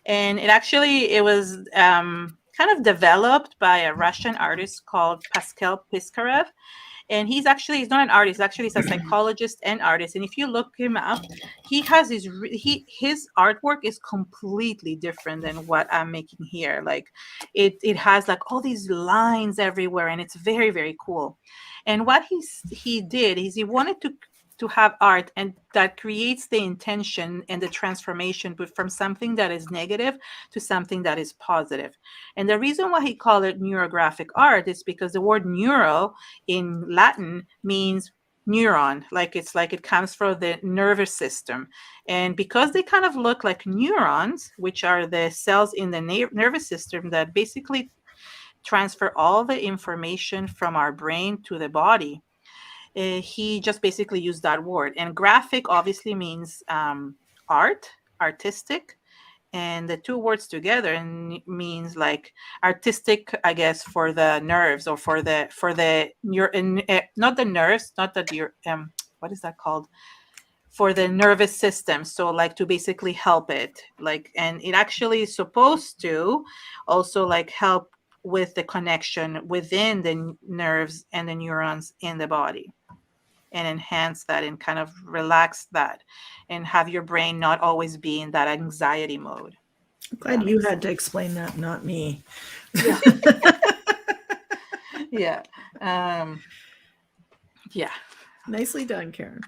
And it was kind of developed by a Russian artist called Pascal Piskarev. And he's not an artist. Actually, he's a psychologist and artist. And if you look him up, he has his artwork is completely different than what I'm making here. Like it has like all these lines everywhere, and it's very, very cool. And what he did is he wanted to have art and that creates the intention and the transformation, but from something that is negative to something that is positive. And the reason why he called it neurographic art is because the word neuro in Latin means neuron, like it comes from the nervous system. And because they kind of look like neurons, which are the cells in the nervous system that basically transfer all the information from our brain to the body, he just basically used that word. And graphic obviously means artistic, and the 2 words together means like artistic, I guess, for the nerves, or for the not the nerves, not the what is that called? For the nervous system. So like to basically help it, like, and it actually is supposed to also like help with the connection within the nerves and the neurons in the body, and enhance that and kind of relax that and have your brain not always be in that anxiety mode. I'm glad you had to explain that, not me. Yeah. Yeah. Yeah. Nicely done, Karen.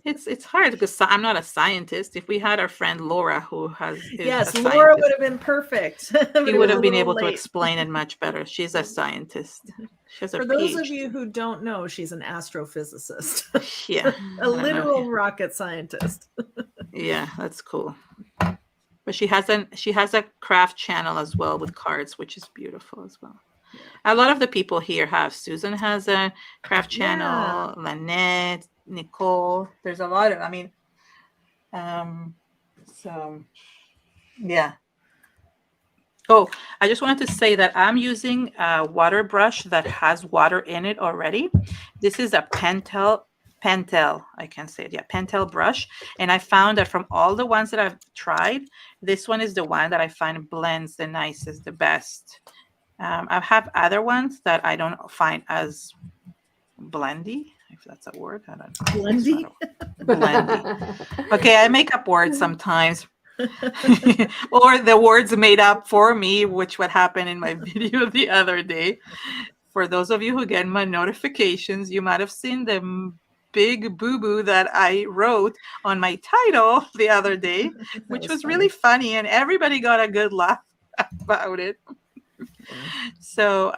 It's hard because I'm not a scientist. If we had our friend Laura, who Yes, a Laura scientist, would have been perfect. he would have been able to explain it much better. She's a scientist. She has For those of you who don't know, she's an astrophysicist. Yeah. A literal rocket scientist. Yeah, that's cool. But she has a craft channel as well with cards, which is beautiful as well. A lot of the people here have. Susan has a craft channel, Lynette, Nicole. There's a lot of, so yeah. Oh, I just wanted to say that I'm using a water brush that has water in it already. This is a Pentel, I can't say it. Yeah, Pentel brush. And I found that from all the ones that I've tried, this one is the one that I find blends the nicest, the best. I have other ones that I don't find as blendy, if that's a word. I don't know. Blendy? Blendy. Okay, I make up words sometimes. Or the words made up for me, which would happen in my video the other day. For those of you who get my notifications, you might have seen the big boo-boo that I wrote on my title the other day, which was really funny, and everybody got a good laugh about it. So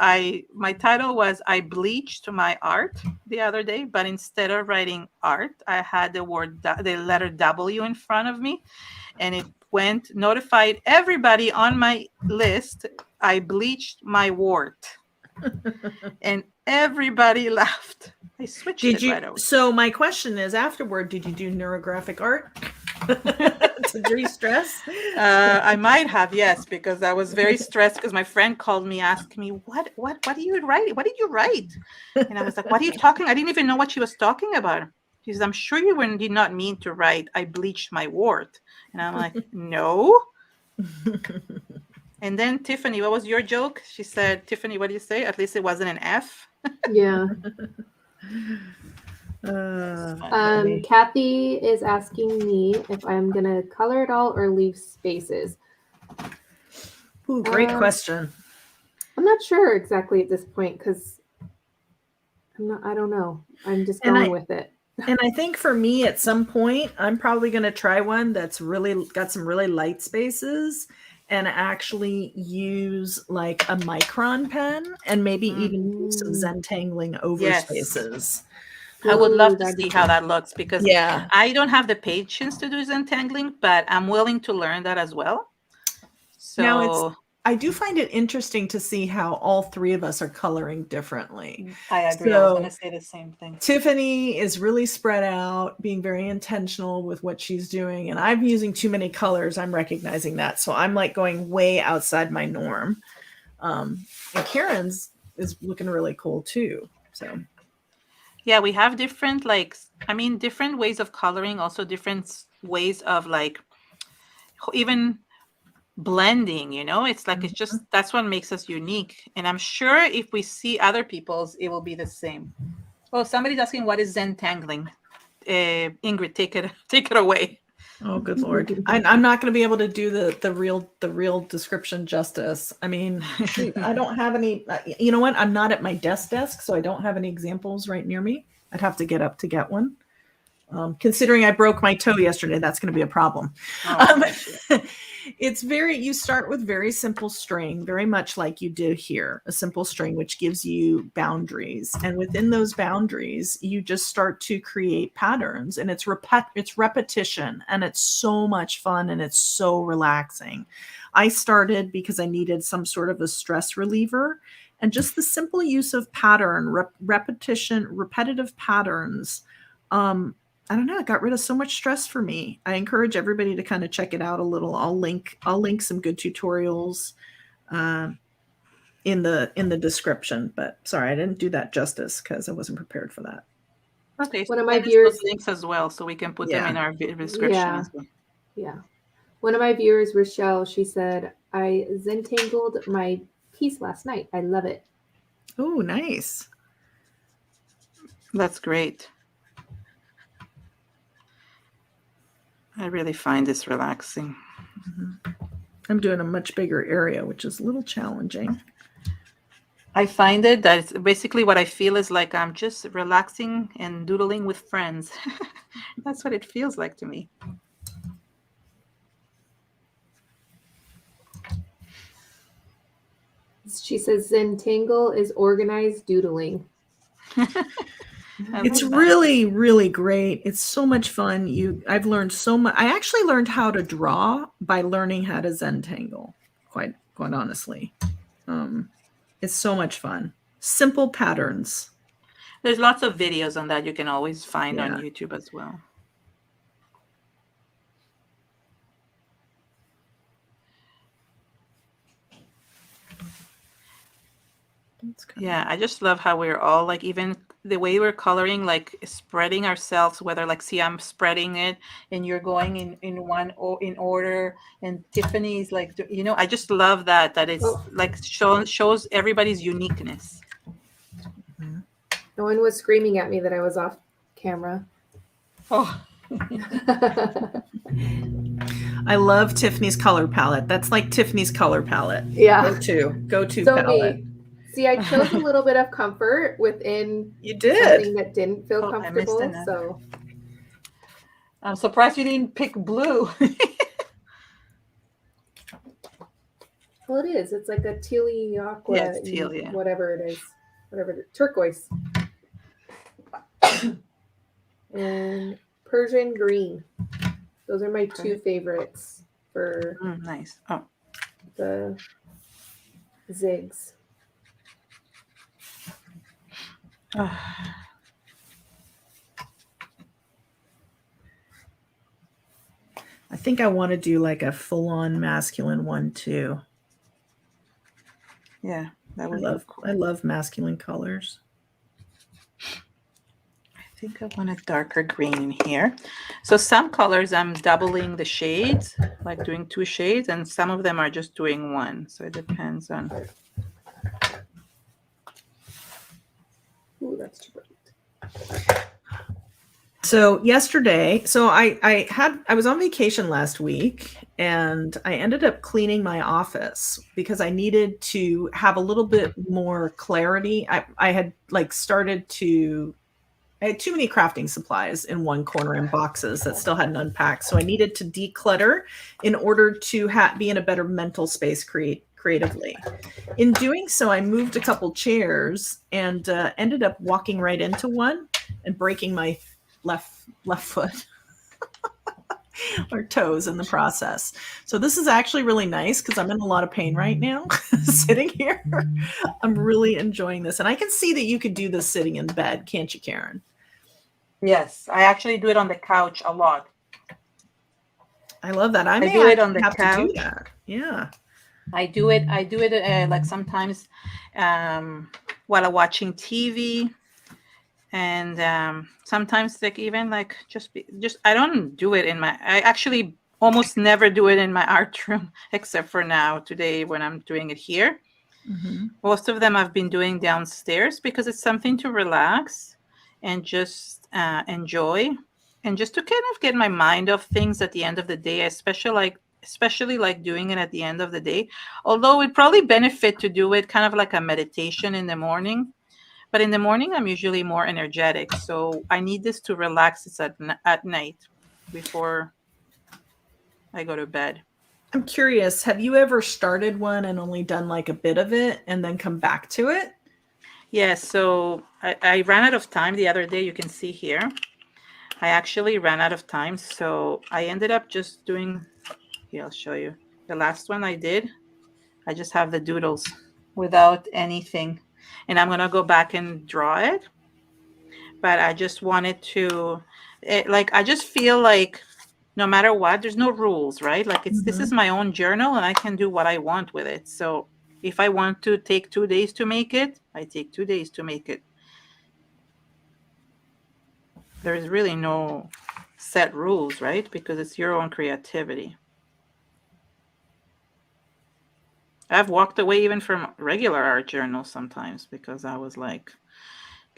my title was I bleached my art the other day, but instead of writing art, I had the letter W in front of me, and it notified everybody on my list I bleached my wart. And everybody laughed. I switched it right away. So my question is, afterward, did you do neurographic art to de-stress? I might have, yes, because I was very stressed because my friend called me asking me, what do you write? What did you write? And I was like, what are you talking? I didn't even know what she was talking about. She says, I'm sure you did not mean to write, I bleached my wart. And I'm like, no. And then Tiffany, what was your joke? She said, Tiffany, what do you say? At least it wasn't an F. Yeah. Kathy is asking me if I'm going to color it all or leave spaces. Ooh, great question. I'm not sure exactly at this point because I don't know. I'm just going with it. And I think for me, at some point, I'm probably going to try one that's really got some really light spaces and actually use like a micron pen and maybe even do some Zentangling over spaces. I would love to see how that looks because I don't have the patience to do Zentangling, but I'm willing to learn that as well. So now I do find it interesting to see how all three of us are coloring differently. I agree. I was going to say the same thing. Tiffany is really spread out, being very intentional with what she's doing. And I'm using too many colors. I'm recognizing that. So I'm like going way outside my norm. And Keren's is looking really cool too. So yeah, we have different different ways of coloring, also different ways of even blending, it's like it's just that's what makes us unique. And I'm sure if we see other people's, it will be the same. Oh, somebody's asking what is Zentangling. Ingrid, take it away. Oh, good Lord. I'm not going to be able to do the real description justice. I mean, I don't have any, you know what? I'm not at my desk, so I don't have any examples right near me. I'd have to get up to get one. Considering I broke my toe yesterday, that's going to be a problem. You start with very simple string, very much like you do here, a simple string, which gives you boundaries. And within those boundaries, you just start to create patterns, and it's repetition, and it's so much fun, and it's so relaxing. I started because I needed some sort of a stress reliever, and just the simple use of repetitive patterns, I don't know. It got rid of so much stress for me. I encourage everybody to kind of check it out a little. I'll link some good tutorials in the description. But sorry, I didn't do that justice because I wasn't prepared for that. Okay, one of my viewers links as well, so we can put them in our description as well. Yeah, one of my viewers, Rochelle, she said, I Zentangled my piece last night. I love it. Oh, nice. That's great. I really find this relaxing. I'm doing a much bigger area, which is a little challenging. I find it that it's basically what I feel is like I'm just relaxing and doodling with friends. That's what it feels like to me. She says Zentangle is organized doodling. It's really, really great. It's so much fun. I've learned so much. I actually learned how to draw by learning how to Zentangle, quite honestly. It's so much fun. Simple patterns. There's lots of videos on that you can always find on YouTube as well. Yeah, I just love how we're all like, even the way we're coloring, like spreading ourselves, whether like, see, I'm spreading it and you're going in one or in order, and Tiffany's like, you know, I just love that it's like shows everybody's uniqueness. No one was screaming at me that I was off camera. Oh. I love Tiffany's color palette. That's like Tiffany's color palette. Yeah. Go to so palette. Neat. See, I chose a little bit of comfort within something that didn't feel comfortable. So I'm surprised you didn't pick blue. Well, it is. It's like a tealy aqua. Yeah, it's teal, yeah. Whatever it is. Turquoise. And Persian green. Those are my two favorites for nice. Oh, the Zigs. I think I want to do like a full-on masculine one too. Yeah, that would love cool. I love masculine colors. I think I want a darker green in here. So some colors I'm doubling the shades, like doing 2 shades, and some of them are just doing 1. So it depends on. Ooh, that's too bright. So yesterday, I was on vacation last week, and I ended up cleaning my office because I needed to have a little bit more clarity. I had too many crafting supplies in one corner in boxes that still hadn't unpacked. So I needed to declutter in order to be in a better mental space creatively. In doing so, I moved a couple chairs and ended up walking right into one and breaking my left foot or toes in the process. So this is actually really nice because I'm in a lot of pain right now sitting here. I'm really enjoying this. And I can see that you could do this sitting in bed, can't you, Keren? Yes, I actually do it on the couch a lot. I love that. I do it on the have couch. To do that. Yeah. I do it like sometimes while I'm watching TV, and sometimes like even like just I don't do it I actually almost never do it in my art room except for today when I'm doing it here. Mm-hmm. Most of them I've been doing downstairs because it's something to relax and just enjoy, and just to kind of get my mind off things at the end of the day, especially like doing it at the end of the day. Although it'd probably benefit to do it kind of like a meditation in the morning. But in the morning, I'm usually more energetic. So I need this to relax. It's at night before I go to bed. I'm curious, have you ever started one and only done like a bit of it and then come back to it? Yes. So I ran out of time the other day. You can see here. I actually ran out of time. So I ended up just doing, here, I'll show you. The last one I did, I just have the doodles without anything. And I'm going to go back and draw it. But I just wanted to, I just feel like no matter what, there's no rules, right? Like this is my own journal and I can do what I want with it. So if I want to take 2 days to make it, I take 2 days to make it. There is really no set rules, right? Because it's your own creativity. I've walked away even from regular art journals sometimes because I was like,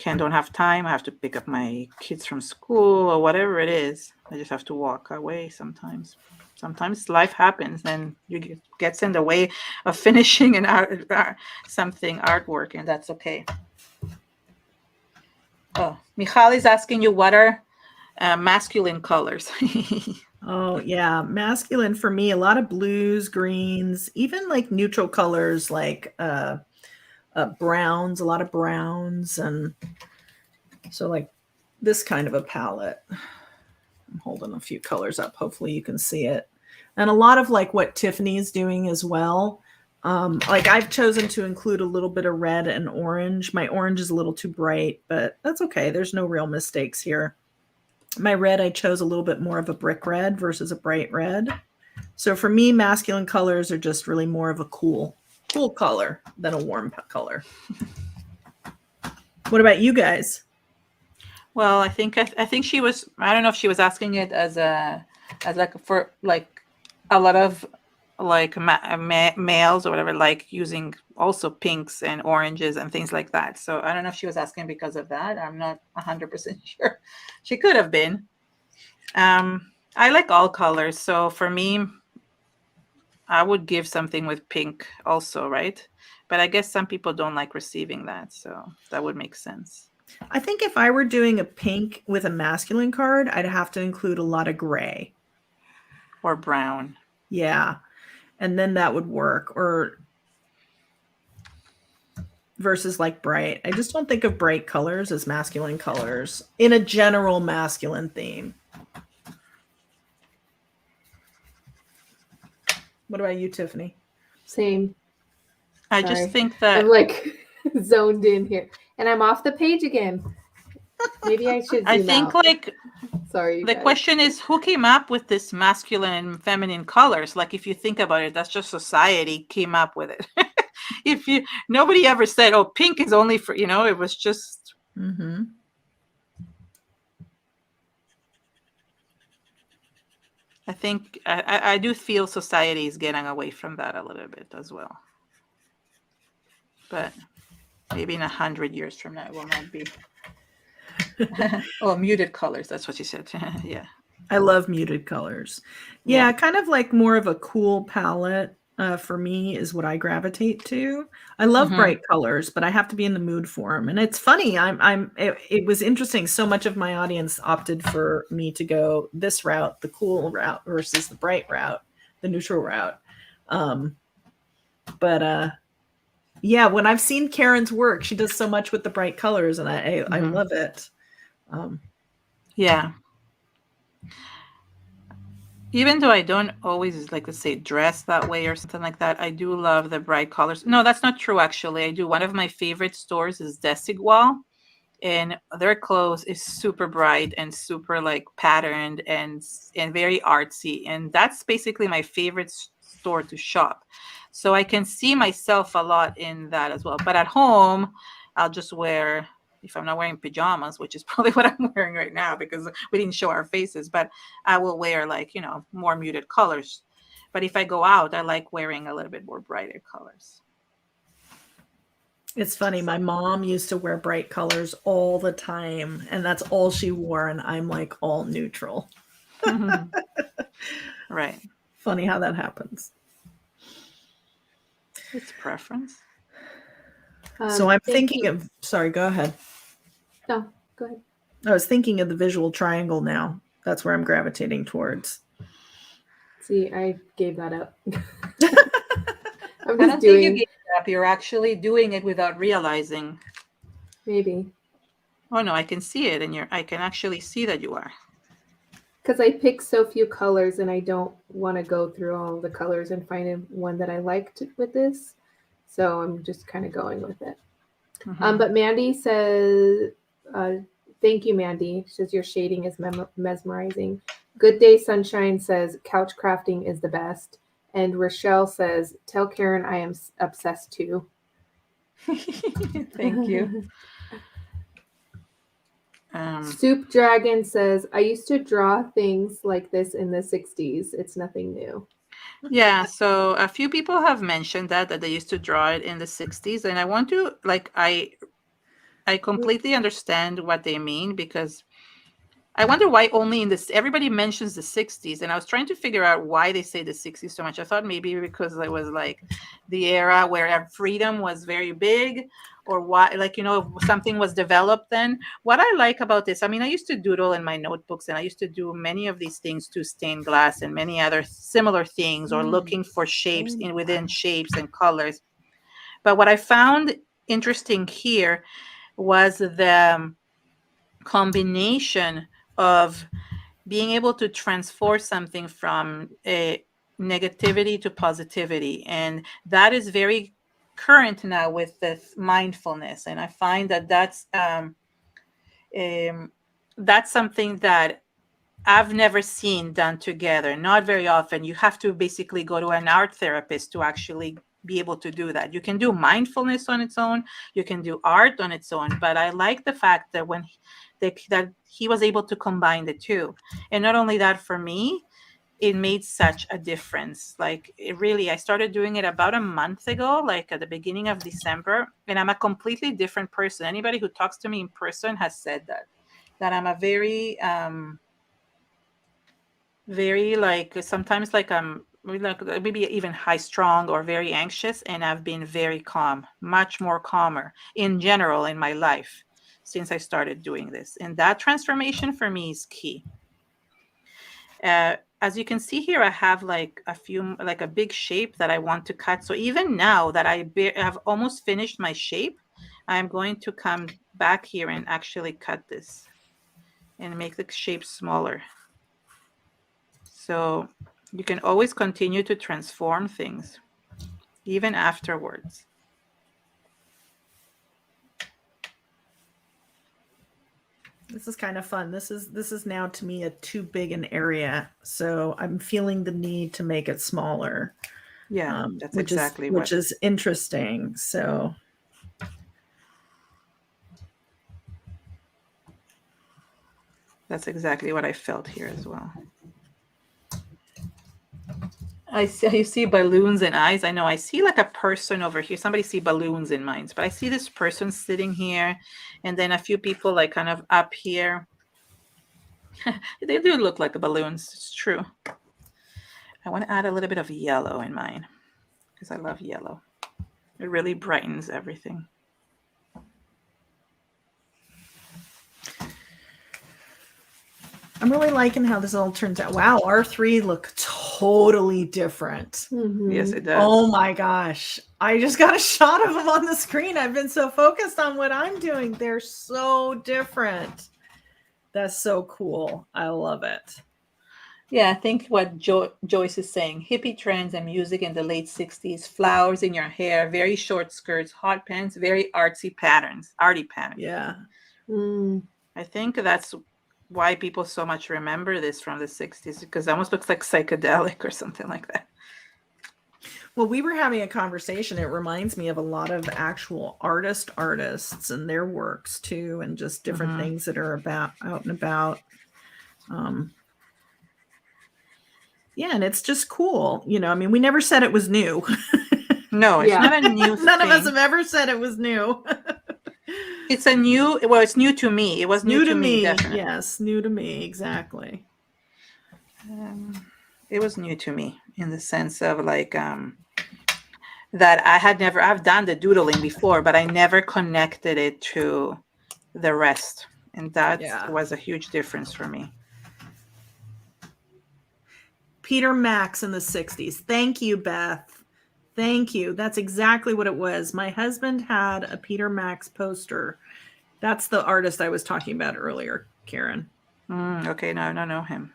don't have time. I have to pick up my kids from school or whatever it is. I just have to walk away sometimes. Sometimes life happens and you gets in the way of finishing an artwork, and that's okay. Oh, Michal is asking you, what are masculine colors? Oh, yeah. Masculine for me, a lot of blues, greens, even like neutral colors like browns, a lot of browns. And so like this kind of a palette. I'm holding a few colors up. Hopefully you can see it. And a lot of like what Tiffany is doing as well. Like I've chosen to include a little bit of red and orange. My orange is a little too bright, but that's okay. There's no real mistakes here. My red, I chose a little bit more of a brick red versus a bright red. So for me, masculine colors are just really more of a cool color than a warm color. What about you guys? Well, I think she was, I don't know if she was asking it as like for like a lot of like males or whatever, like using also pinks and oranges and things like that. So I don't know if she was asking because of that. I'm not 100% sure. She could have been. I like all colors. So for me, I would give something with pink also, right? But I guess some people don't like receiving that. So that would make sense. I think if I were doing a pink with a masculine card, I'd have to include a lot of gray. Or brown. Yeah. And then that would work. Or versus like bright. I just don't think of bright colors as masculine colors in a general masculine theme. What about you, Tiffany? Same. I just think that I'm like zoned in here, and I'm off the page again. Maybe I should. I think out. Like sorry. The question is, who came up with this masculine and feminine colors? Like, if you think about it, that's just society came up with it. Nobody ever said, "Oh, pink is only for," it was just. Mm-hmm. I think I do feel society is getting away from that a little bit as well. But maybe in 100 years from now, it will not be. Oh, muted colors. That's what you said. Yeah. I love muted colors. Yeah, kind of like more of a cool palette for me is what I gravitate to. I love bright colors, but I have to be in the mood for them. And it's funny. It was interesting. So much of my audience opted for me to go this route, the cool route versus the bright route, the neutral route. Yeah, when I've seen Keren's work, she does so much with the bright colors, and I love it. Yeah. Even though I don't always, like, let's say, dress that way or something like that, I do love the bright colors. No, that's not true, actually. I do. One of my favorite stores is Desigual, and their clothes is super bright and super, like, patterned and very artsy. And that's basically my favorite store to shop. So I can see myself a lot in that as well. But at home, I'll just wear... if I'm not wearing pajamas, which is probably what I'm wearing right now because we didn't show our faces, but I will wear like, more muted colors. But if I go out, I like wearing a little bit more brighter colors. It's funny. My mom used to wear bright colors all the time, and that's all she wore. And I'm like all neutral. Right. Funny how that happens. It's preference. So I'm thinking of, sorry, go ahead. No, go ahead. I was thinking of the visual triangle now. That's where I'm gravitating towards. See, I gave that up. I don't think you gave it up. You're actually doing it without realizing. Maybe. Oh no, I can see it, and I can actually see that you are. Because I picked so few colors, and I don't want to go through all the colors and find one that I liked with this. So I'm just kind of going with it. But Mandy says, thank you, Mandy. She says, your shading is mesmerizing. Good Day Sunshine says, couch crafting is the best. And Rochelle says, tell Keren I am obsessed too. Thank you. Soup Dragon says, I used to draw things like this in the 60s. It's nothing new. Yeah, so a few people have mentioned that they used to draw it in the 60s, and I want to I completely understand what they mean, because I wonder why only in this, everybody mentions the 60s, and I was trying to figure out why they say the 60s so much. I thought maybe because it was like the era where freedom was very big, or why, like, you know, something was developed then. What I like about this, I mean, I used to doodle in my notebooks, and I used to do many of these things to stained glass and many other similar things, or looking for shapes within shapes and colors. But what I found interesting here was the combination of being able to transform something from a negativity to positivity. And that is very current now with this mindfulness. And I find that that's something that I've never seen done together. Not very often. You have to basically go to an art therapist to actually be able to do that. You can do mindfulness on its own. You can do art on its own. But I like the fact that that he was able to combine the two. And not only that, for me, it made such a difference. Like, it really, I started doing it about a month ago, like at the beginning of December, and I'm a completely different person. Anybody who talks to me in person has said that I'm a very like, sometimes like I'm like maybe even high strung or very anxious, and I've been very calm, much more calmer in general in my life since I started doing this. And that transformation for me is key. As you can see here, I have like a big shape that I want to cut. So even now that I have almost finished my shape, I'm going to come back here and actually cut this and make the shape smaller. So you can always continue to transform things, even afterwards. This is kind of fun. This is now to me a too big an area, so I'm feeling the need to make it smaller. Yeah, that's which is interesting. So that's exactly what I felt here as well. I see balloons and eyes. I know I see like a person over here. Somebody see balloons in mine, but I see this person sitting here, and then a few people like kind of up here. They do look like balloons. It's true. I want to add a little bit of yellow in mine because I love yellow. It really brightens everything. I'm really liking how this all turns out. Wow, our three look totally different. Mm-hmm. Yes, it does. Oh my gosh. I just got a shot of them on the screen. I've been so focused on what I'm doing. They're so different. That's so cool. I love it. Yeah, I think what Joyce is saying, hippie trends and music in the late 60s, flowers in your hair, very short skirts, hot pants, very arty patterns. Yeah. I think that's why people so much remember this from the 60s, because it almost looks like psychedelic or something like that. Well, we were having a conversation. It reminds me of a lot of actual artists and their works too, and just different things that are out and about. Yeah, and it's just cool. You know, I mean, we never said it was new. No, it's not a new thing. None of us have ever said it was new. It's it's new to me. It was new to me, definitely. Yes, new to me, exactly. It was new to me in the sense of like that I've done the doodling before, but I never connected it to the rest. And that was a huge difference for me. Peter Max in the 60s. Thank you, Beth. Thank you. That's exactly what it was. My husband had a Peter Max poster. That's the artist I was talking about earlier, Keren. Okay, no, I don't know him.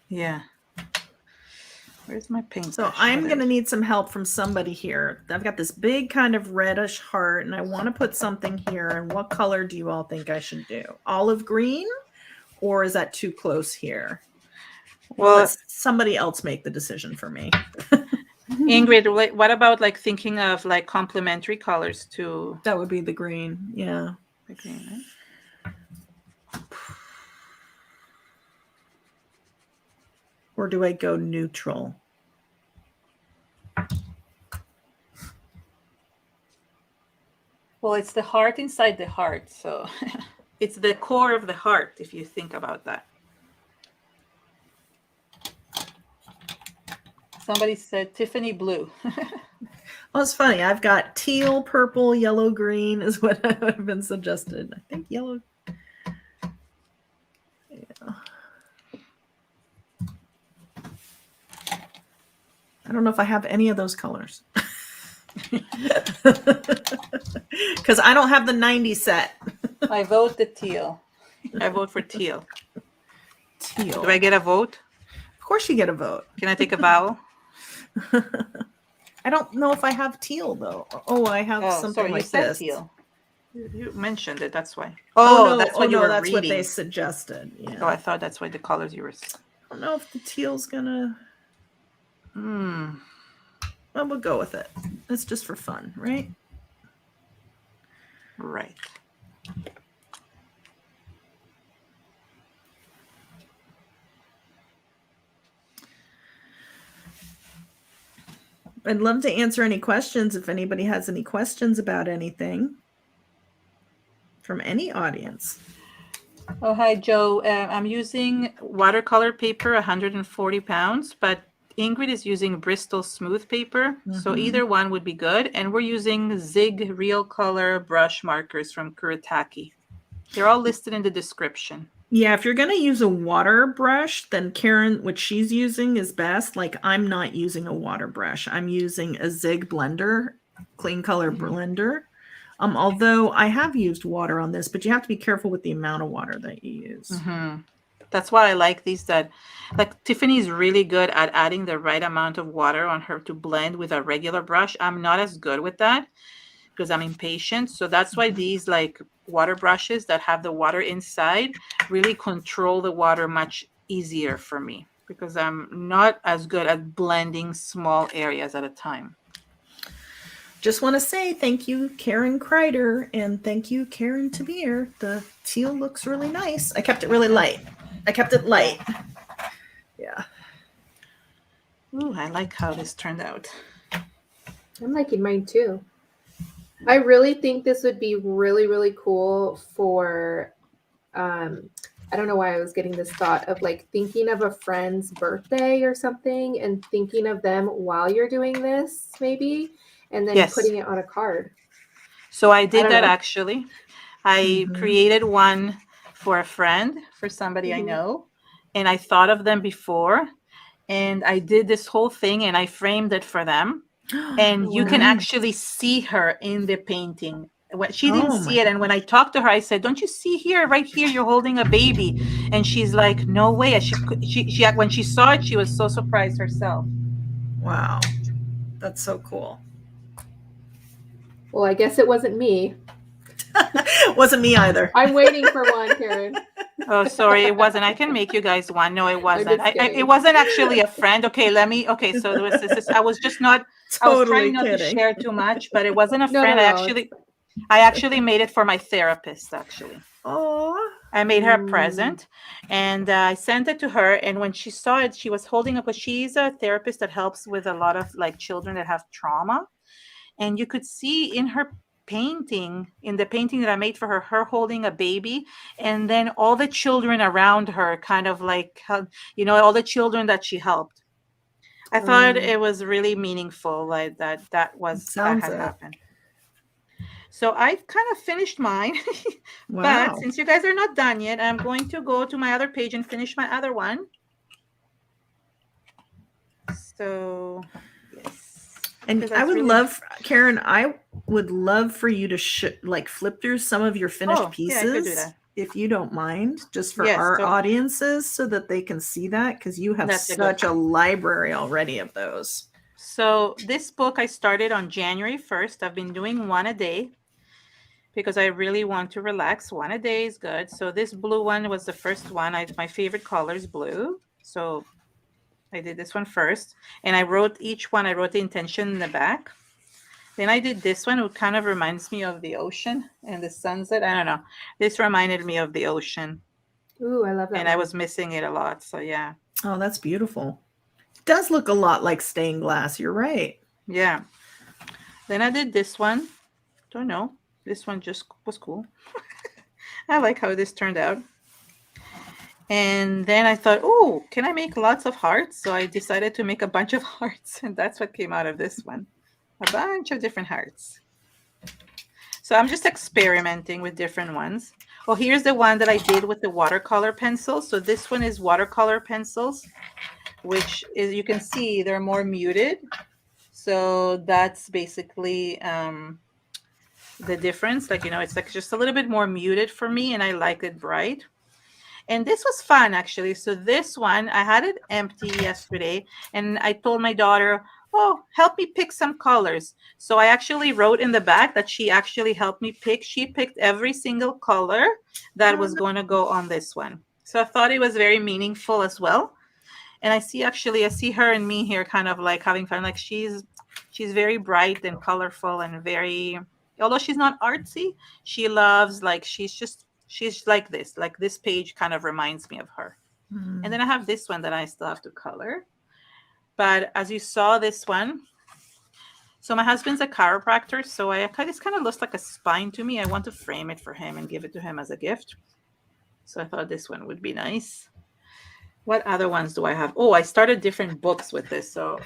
Yeah. Where's my paint? So I'm going to need some help from somebody here. I've got this big kind of reddish heart, and I want to put something here. And what color do you all think I should do? Olive green? Or is that too close here? Well, let somebody else make the decision for me. Ingrid, what about like thinking of like complementary colors too? That would be the green. Yeah. The green, right? Or do I go neutral? Well, it's the heart inside the heart. So it's the core of the heart, if you think about that. Somebody said Tiffany blue. Well, it's funny. I've got teal, purple, yellow, green is what I've been suggested. I think yellow. Yeah. I don't know if I have any of those colors. Because I don't have the 90 set. I vote the teal. I vote for teal. Teal. Do I get a vote? Of course you get a vote. Can I take a vowel? I don't know if I have teal though. Oh, I have something sorry, like you said this. Teal. You mentioned it. That's why. Oh, no, that's what you were that's reading. what they suggested. Yeah. Oh, I thought that's why the colors you were. I don't know if the teal's gonna. Well, we'll go with it. It's just for fun, right? Right. I'd love to answer any questions if anybody has any questions about anything from any audience. Oh, hi, Joe. I'm using watercolor paper, 140 pounds, but Ingrid is using Bristol smooth paper. So either one would be good. And we're using Zig Real Color brush markers from Kuretake. They're all listed in the description. Yeah, if you're going to use a water brush, then Keren, what she's using is best. Like, I'm not using a water brush. I'm using a Zig Blender, clean color blender. Although I have used water on this, but you have to be careful with the amount of water that you use. That's why I like these. That, like, Tiffany's really good at adding the right amount of water on her to blend with a regular brush. I'm not as good with that because I'm impatient. So that's why these, like, water brushes that have the water inside really control the water much easier for me because I'm not as good at blending small areas at a time. Just want to say thank you, Keren Kreider, and thank you, Keren Tamir. The teal looks really nice. I kept it really light. I kept it light. Yeah. Ooh, I like how this turned out. I'm liking mine too. I really think this would be really, really cool for, I don't know why I was getting this thought of like thinking of a friend's birthday or something and thinking of them while you're doing this maybe, and then putting it on a card. So I did that actually. I created one for a friend, for somebody I know, and I thought of them before, and I did this whole thing and I framed it for them. And you can actually see her in the painting. She didn't see it. And when I talked to her, I said, don't you see here, right here, you're holding a baby? And she's like, no way. She when she saw it, she was so surprised herself. Wow. That's so cool. Well, I guess it wasn't me. Wasn't me either. I'm waiting for one, Keren. Oh, sorry, it wasn't. I can make you guys one. No, it wasn't. It wasn't actually a friend. Okay, so there was this. I was just not. I was trying not to share too much, but it wasn't a friend. I actually made it for my therapist. Actually, I made her a present, and I sent it to her. And when she saw it, she was holding up. Because she's a therapist that helps with a lot of like children that have trauma, and you could see in her painting, in the painting that I made for her holding a baby, and then all the children around her, kind of like, all the children that she helped. I thought it was really meaningful, like that had happened. So I kind of finished mine. But since you guys are not done yet, I'm going to go to my other page and finish my other one. So yes. And I would love, Keren, I would love for you to flip through some of your finished pieces, I could do that. If you don't mind, just for our audiences so that they can see that, because you have such a library already of those. So this book I started on January 1st. I've been doing one a day because I really want to relax. One a day is good. So this blue one was the first one. My favorite color is blue. So I did this one first, and I wrote each one. I wrote the intention in the back. Then I did this one. It kind of reminds me of the ocean and the sunset. I don't know. This reminded me of the ocean. Ooh, I love that. And I was missing it a lot. So yeah. Oh, that's beautiful. It does look a lot like stained glass. You're right. Yeah. Then I did this one. Don't know. This one just was cool. I like how this turned out. And then I thought, oh, can I make lots of hearts? So I decided to make a bunch of hearts, and that's what came out of this one. A bunch of different hearts. So I'm just experimenting with different ones. Oh, here's the one that I did with the watercolor pencil. So this one is watercolor pencils, which is, you can see they're more muted. So that's basically the difference. Like, you know, it's like just a little bit more muted for me, and I like it bright. And this was fun, actually. So this one, I had it empty yesterday, and I told my daughter, oh, help me pick some colors. So I actually wrote in the back that she actually helped me pick. She picked every single color that was going to go on this one. So I thought it was very meaningful as well. And I see her and me here kind of like having fun. Like she's very bright and colorful and very, although she's not artsy, she loves, like, she's like this page kind of reminds me of her. And then I have this one that I still have to color. But as you saw, this one, so my husband's a chiropractor, so this kind of looks like a spine to me. I want to frame it for him and give it to him as a gift. So I thought this one would be nice. What other ones do I have? Oh, I started different books with this, so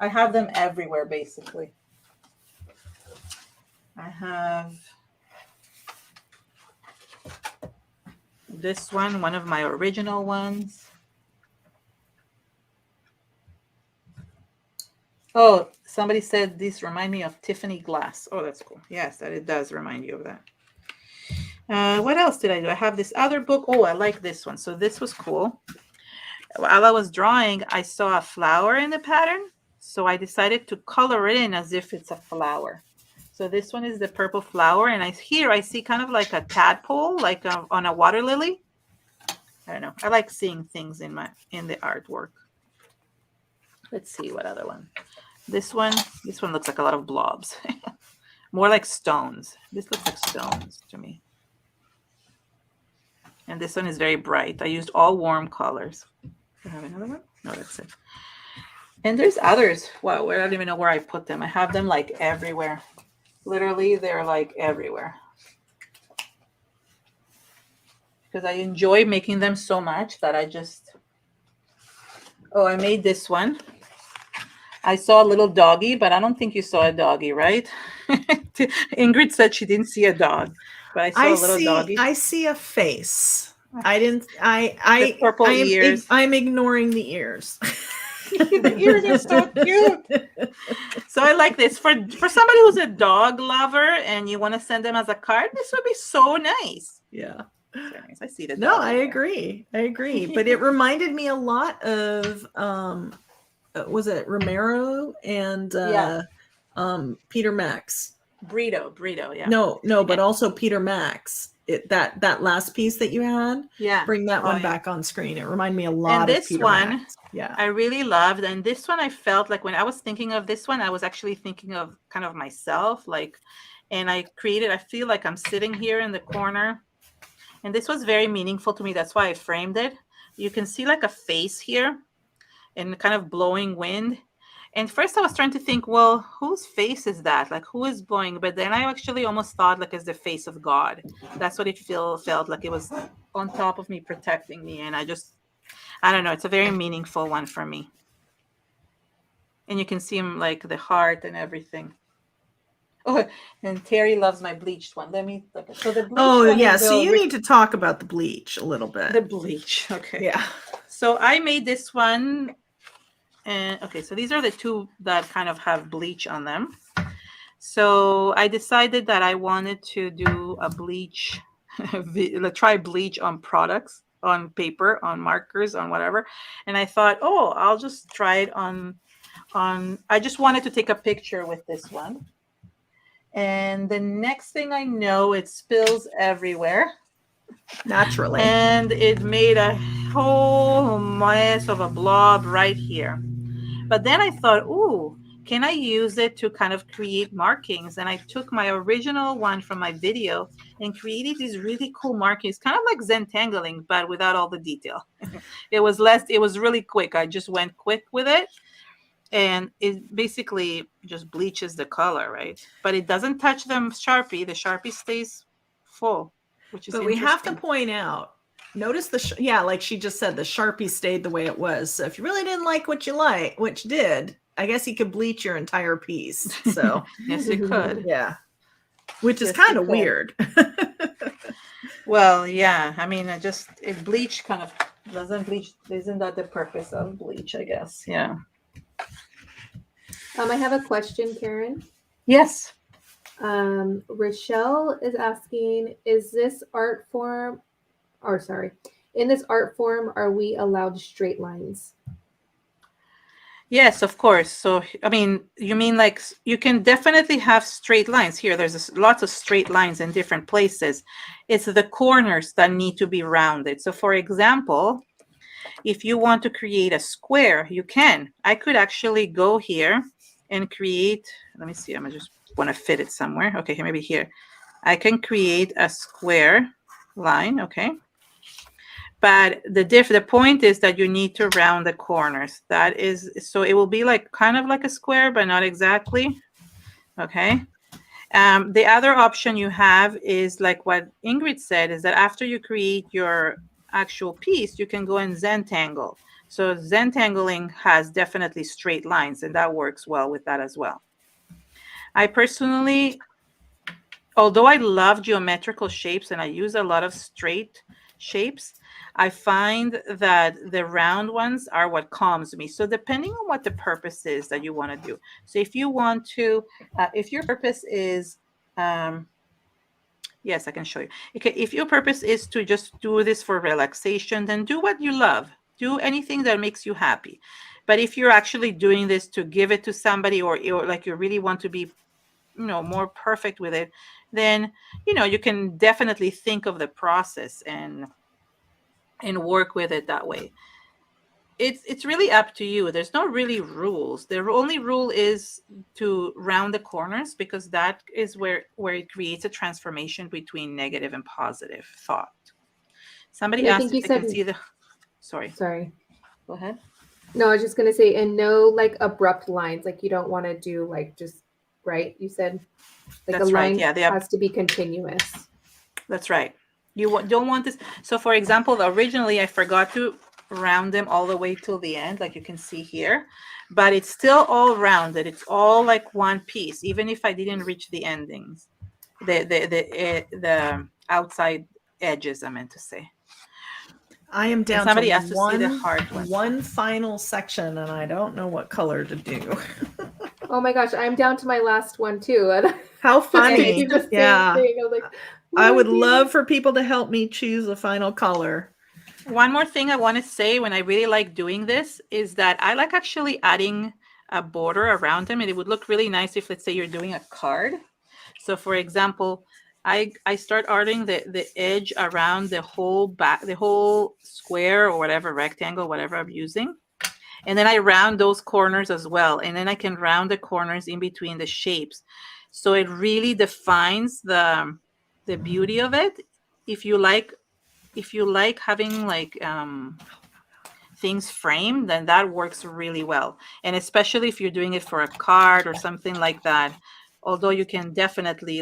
I have them everywhere, basically. I have this one of my original ones. Oh, somebody said these remind me of Tiffany glass. Oh, that's cool. Yes, that it does remind you of that. What else did I do? I have this other book. Oh, I like this one. So this was cool. While I was drawing, I saw a flower in the pattern. So I decided to color it in as if it's a flower. So this one is the purple flower. And here I see kind of like a tadpole, like on a water lily. I don't know. I like seeing things in the artwork. Let's see what other one. This one looks like a lot of blobs. More like stones. This looks like stones to me. And this one is very bright. I used all warm colors. Do I have another one? No, that's it. And there's others. Wow, I don't even know where I put them. I have them like everywhere. Literally, they're like everywhere. Because I enjoy making them so much that I just... Oh, I made this one. I saw a little doggy, but I don't think you saw a doggy, right? Ingrid said she didn't see a dog, but I saw a little doggy. I see a face. The purple ears. I'm ignoring the ears. The ears are so cute. So I like this. For somebody who's a dog lover and you want to send them as a card, this would be so nice. Yeah. Nice. I see that. No, I agree. But it reminded me a lot of was it Romero and Peter Max? Brito, yeah. No, but also Peter Max. That last piece that you had. Yeah. Bring that one back on screen. It reminded me a lot of Peter Max. Yeah. I really loved. And this one I felt like when I was thinking of this one, I was actually thinking of kind of myself. And I feel like I'm sitting here in the corner. And this was very meaningful to me. That's why I framed it. You can see like a face here and kind of blowing wind. And first I was trying to think, well, whose face is that? Like, who is blowing? But then I actually almost thought like it's the face of God. That's what it felt like. It was on top of me, protecting me. And I don't know. It's a very meaningful one for me. And you can see him like the heart and everything. Oh, and Terry loves my bleached one. Let me look at. So the bleach so you need to talk about the bleach a little bit. The bleach. Okay. Yeah. So I made this one. And okay, so these are the two that kind of have bleach on them. So I decided that I wanted to do a bleach, try bleach on products, on paper, on markers, on whatever. And I thought, oh, I'll just try it on, I just wanted to take a picture with this one. And the next thing I know, it spills everywhere. Naturally. And it made a whole mess of a blob right here. But then I thought, ooh, can I use it to kind of create markings? And I took my original one from my video and created these really cool markings, kind of like Zentangling, but without all the detail. It was really quick. I just went quick with it. And it basically just bleaches the color, right? But it doesn't touch the Sharpie. The Sharpie stays full, which is interesting. But we have to point out, notice like she just said, the Sharpie stayed the way it was. So if you really didn't like what you did, I guess you could bleach your entire piece. So yes, you could. Yeah. Which is kind of weird. Well, yeah. I mean, it bleach kind of doesn't bleach. Isn't that the purpose of bleach, I guess? Yeah. I have a question, Keren. Yes. Rochelle is asking, in this art form, are we allowed straight lines? Yes, of course. So, I mean, you mean like you can definitely have straight lines here. There's lots of straight lines in different places. It's the corners that need to be rounded. So, for example, if you want to create a square, you can. I could actually go here and create, let me see, I just want to fit it somewhere. Okay, maybe here. I can create a square line, okay? But the point is that you need to round the corners. That is, so it will be like kind of like a square, but not exactly, okay? The other option you have is like what Ingrid said, is that after you create your actual piece, you can go and Zentangle. So Zentangling has definitely straight lines, and that works well with that as well. I personally, although I love geometrical shapes and I use a lot of straight shapes, I find that the round ones are what calms me. So depending on what the purpose is that you want to do. So if you want to, if your purpose is, yes, I can show you. Okay, if your purpose is to just do this for relaxation, then do what you love. Do anything that makes you happy. But if you're actually doing this to give it to somebody, or like you really want to be, more perfect with it, then, you can definitely think of the process and work with it that way. It's really up to you. There's no really rules. The only rule is to round the corners, because that is where it creates a transformation between negative and positive thought. Somebody asked if they can see the... Sorry. Go ahead. No, I was just going to say, and no like abrupt lines. Like you don't want to do like just, right? You said like That's a line right. Yeah, has to be continuous. That's right. You don't want this. So for example, originally I forgot to round them all the way till the end, like you can see here, but it's still all rounded. It's all like one piece, even if I didn't reach the endings, the outside edges, I meant to say. I am down somebody to has to see the hard one final section, and I don't know what color to do. Oh my gosh, I'm down to my last one too. How funny. Yeah. I would love for people to help me choose a final color. One more thing I want to say when I really like doing this is that I like actually adding a border around them, and it would look really nice if, let's say, you're doing a card. So for example, I start arting the edge around the whole back, the whole square or whatever, rectangle, whatever I'm using. And then I round those corners as well. And then I can round the corners in between the shapes. So it really defines the beauty of it. If you like having like things framed, then that works really well. And especially if you're doing it for a card or something like that, although you can definitely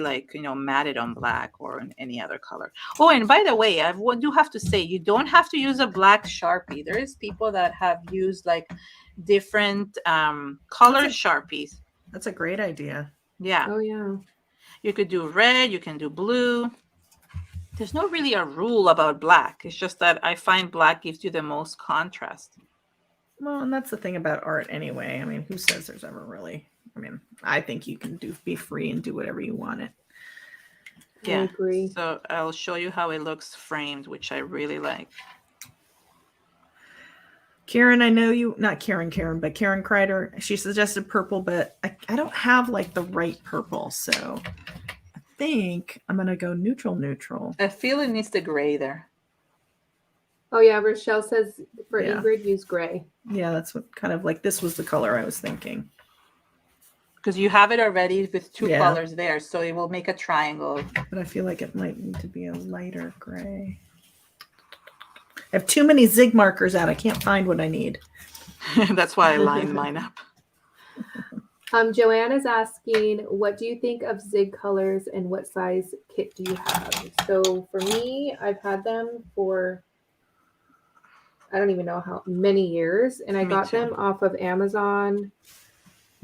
mat it on black or in any other color. Oh, and by the way, I do have to say, you don't have to use a black Sharpie. There is people that have used like different color Sharpies. That's a great idea. Yeah. Oh yeah. You could do red, you can do blue. There's no really a rule about black. It's just that I find black gives you the most contrast. Well, and that's the thing about art anyway. I mean, who says there's ever really... I mean, I think you can be free and do whatever you want it. Yeah. I agree. So I'll show you how it looks framed, which I really like. Keren, I know you, not Keren, but Keren Kreider, she suggested purple, but I don't have like the right purple. So I think I'm going to go neutral. I feel it needs the gray there. Oh yeah, Rochelle says for Ingrid, use gray. Yeah, that's what kind of like, this was the color I was thinking. because you have it already with two Yeah. colors there, so it will make a triangle. But I feel like it might need to be a lighter gray. I have too many Zig markers out. I can't find what I need. That's why I lined mine up. Joanne is asking, what do you think of Zig colors and what size kit do you have? So for me, I've had them for, I don't even know how many years, and I Me got too. them off of Amazon.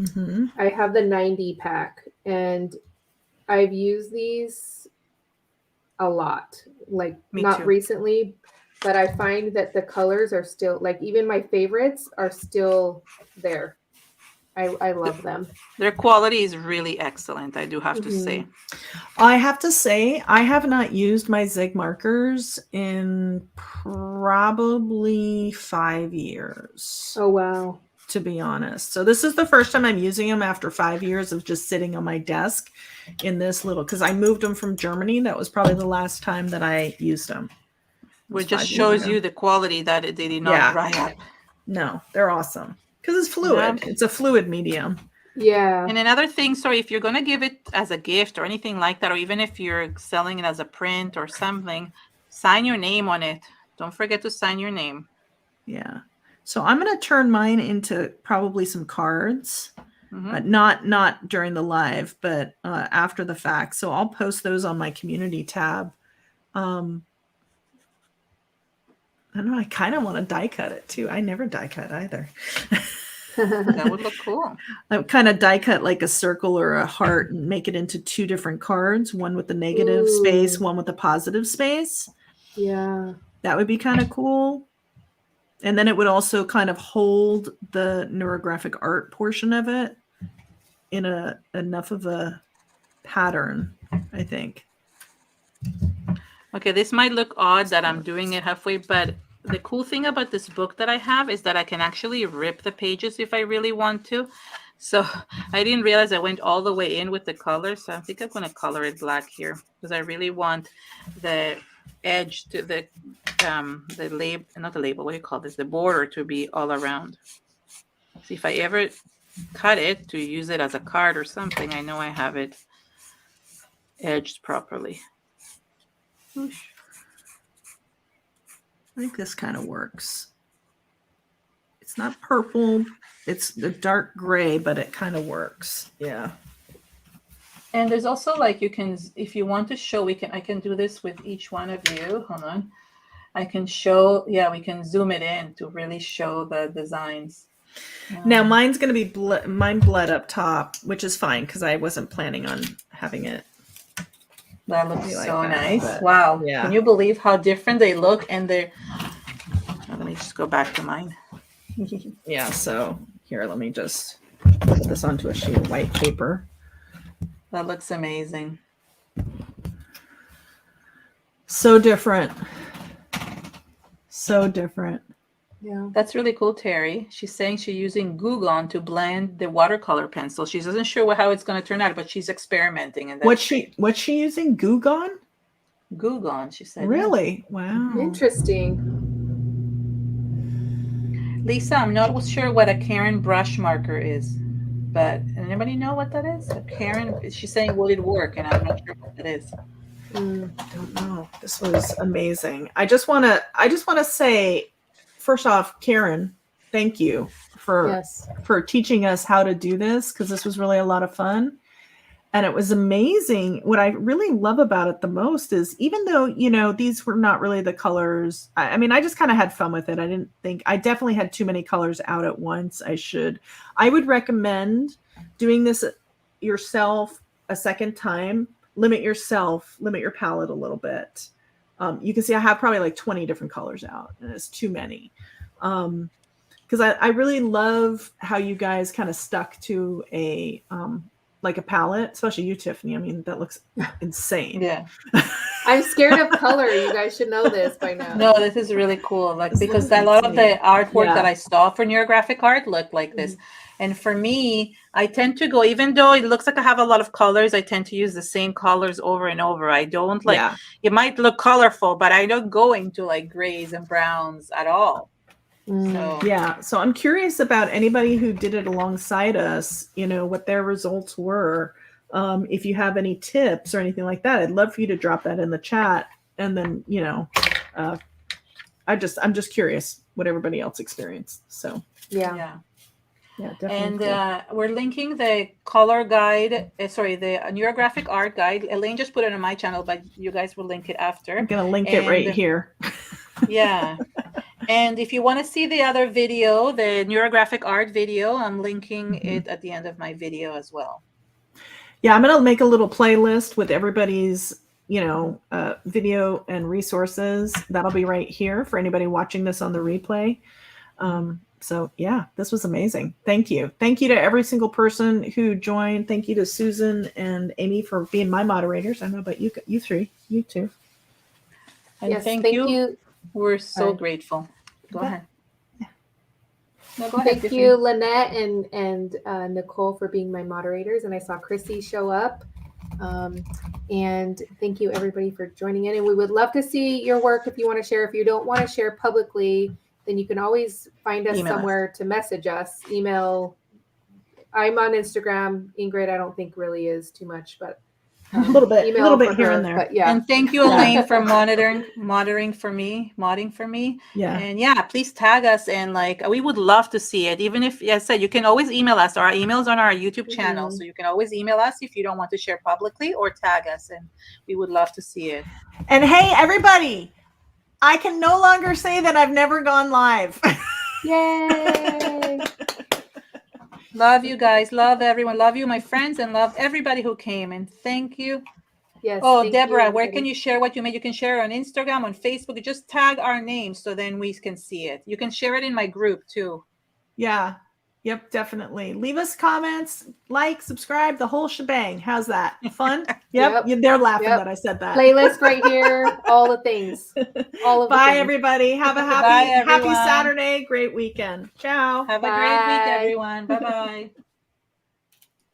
Mm-hmm. I have the 90 pack, and I've used these a lot, like Me not too. recently, but I find that the colors are still, like, even my favorites are still there. I love them. Their quality is really excellent, I do have to say. I have to say, I have not used my Zig markers in probably 5 years. Oh, wow. To be honest. So this is the first time I'm using them after 5 years of just sitting on my desk in this little, because I moved them from Germany. That was probably the last time that I used them. Which just shows you the quality that they did not dry up. No, they're awesome. Because it's fluid. Yeah. It's a fluid medium. Yeah. And another thing, so if you're going to give it as a gift or anything like that, or even if you're selling it as a print or something, sign your name on it. Don't forget to sign your name. Yeah. So I'm going to turn mine into probably some cards, not during the live, but after the fact. So I'll post those on my community tab. I don't know. I kind of want to die cut it too. I never die cut either. That would look cool. I kind of die cut like a circle or a heart and make it into 2 different cards, one with the negative space, one with the positive space. Yeah. That would be kind of cool. And then it would also kind of hold the neurographic art portion of it in enough of a pattern, I think. Okay, this might look odd that I'm doing it halfway, but the cool thing about this book that I have is that I can actually rip the pages if I really want to. So I didn't realize I went all the way in with the colors. So I think I'm going to color it black here because I really want the edge to the label, not the label, what do you call this? The border to be all around. See, if I ever cut it to use it as a card or something, I know I have it edged properly. Whoosh. I think this kind of works. It's not purple. It's the dark gray, but it kind of works. Yeah. And there's also like you can, if you want to show, I can do this with each one of you. Hold on. I can show, we can zoom it in to really show the designs. Now mine's going to be mine bled up top, which is fine because I wasn't planning on having it. That looks so nice. But, wow. Yeah. Can you believe how different they look? And they're, let me just go back to mine. Yeah. So here, let me just put this onto a sheet of white paper. That looks amazing. So different. So different. Yeah. That's really cool, Terry. She's saying she's using Goo Gone to blend the watercolor pencil. She isn't sure how it's going to turn out, but she's experimenting. And what's she using? Goo Gone? Goo Gone, she said. Really? Wow. Interesting. Lisa, I'm not sure what a Keren brush marker is, but anybody know what that is? A Keren, she's saying, will it work? And I'm not sure what it is. I don't know. This was amazing. I just want to say, first off, Keren, thank you for teaching us how to do this, because this was really a lot of fun. And it was amazing. What I really love about it the most is, even though, these were not really the colors, I mean, I just kind of had fun with it. I definitely had too many colors out at once. I would recommend doing this yourself a second time. Limit your palette a little bit. You can see I have probably like 20 different colors out, and it's too many. Because I really love how you guys kind of stuck to a palette, especially you, Tiffany. I mean, that looks insane. Yeah. I'm scared of color. You guys should know this by now. No, this is really cool. Because a lot of the artwork that I saw for neurographic art looked like this. And for me, I tend to go, even though it looks like I have a lot of colors, I tend to use the same colors over and over. I don't it might look colorful, but I don't go into like grays and browns at all. So Yeah. So I'm curious about anybody who did it alongside us, you know, what their results were. If you have any tips or anything like that, I'd love for you to drop that in the chat. And then, you know, I'm just curious what everybody else experienced. So Yeah. definitely. And we're linking the color guide, the Neurographic Art guide. Elaine just put it on my channel, but you guys will link it after. I'm going to link it right here. Yeah. And if you want to see the other video, the Neurographic Art video, I'm linking it at the end of my video as well. Yeah, I'm going to make a little playlist with everybody's, you know, video and resources. That'll be right here for anybody watching this on the replay. So yeah, this was amazing. Thank you. Thank you to every single person who joined. Thank you to Susan and Amy for being my moderators. I don't know about you three, you two. And Yes, thank you. We're so grateful. Go ahead. No, go ahead. Thank you, Lynette and Nicole, for being my moderators. And I saw Chrissy show up. And thank you, everybody, for joining in. And we would love to see your work if you want to share. If you don't want to share publicly, then you can always find us somewhere to message us. Email. I'm on Instagram. Ingrid, I don't think really is too much, but a little bit here and there. But yeah. And thank you, Elaine, for modding for me. Yeah. And yeah, please tag us, and like we would love to see it. Even if, as I said, you can always email us. Our email's on our YouTube channel, so you can always email us if you don't want to share publicly, or tag us, and we would love to see it. And hey, everybody, I can no longer say that I've never gone live. Yay! Love you guys. Love everyone. Love you, my friends, and love everybody who came. And thank you. Yes. Oh, Deborah, where can you share what you made? You can share on Instagram, on Facebook. Just tag our names so then we can see it. You can share it in my group too. Yeah. Yep, definitely. Leave us comments, like, subscribe, the whole shebang. How's that? Fun? Yep. They're laughing that I said that. Playlist right here. All the things. All of Bye, the everybody. Have a happy Saturday. Great weekend. Ciao. Have a great week, everyone. Bye-bye.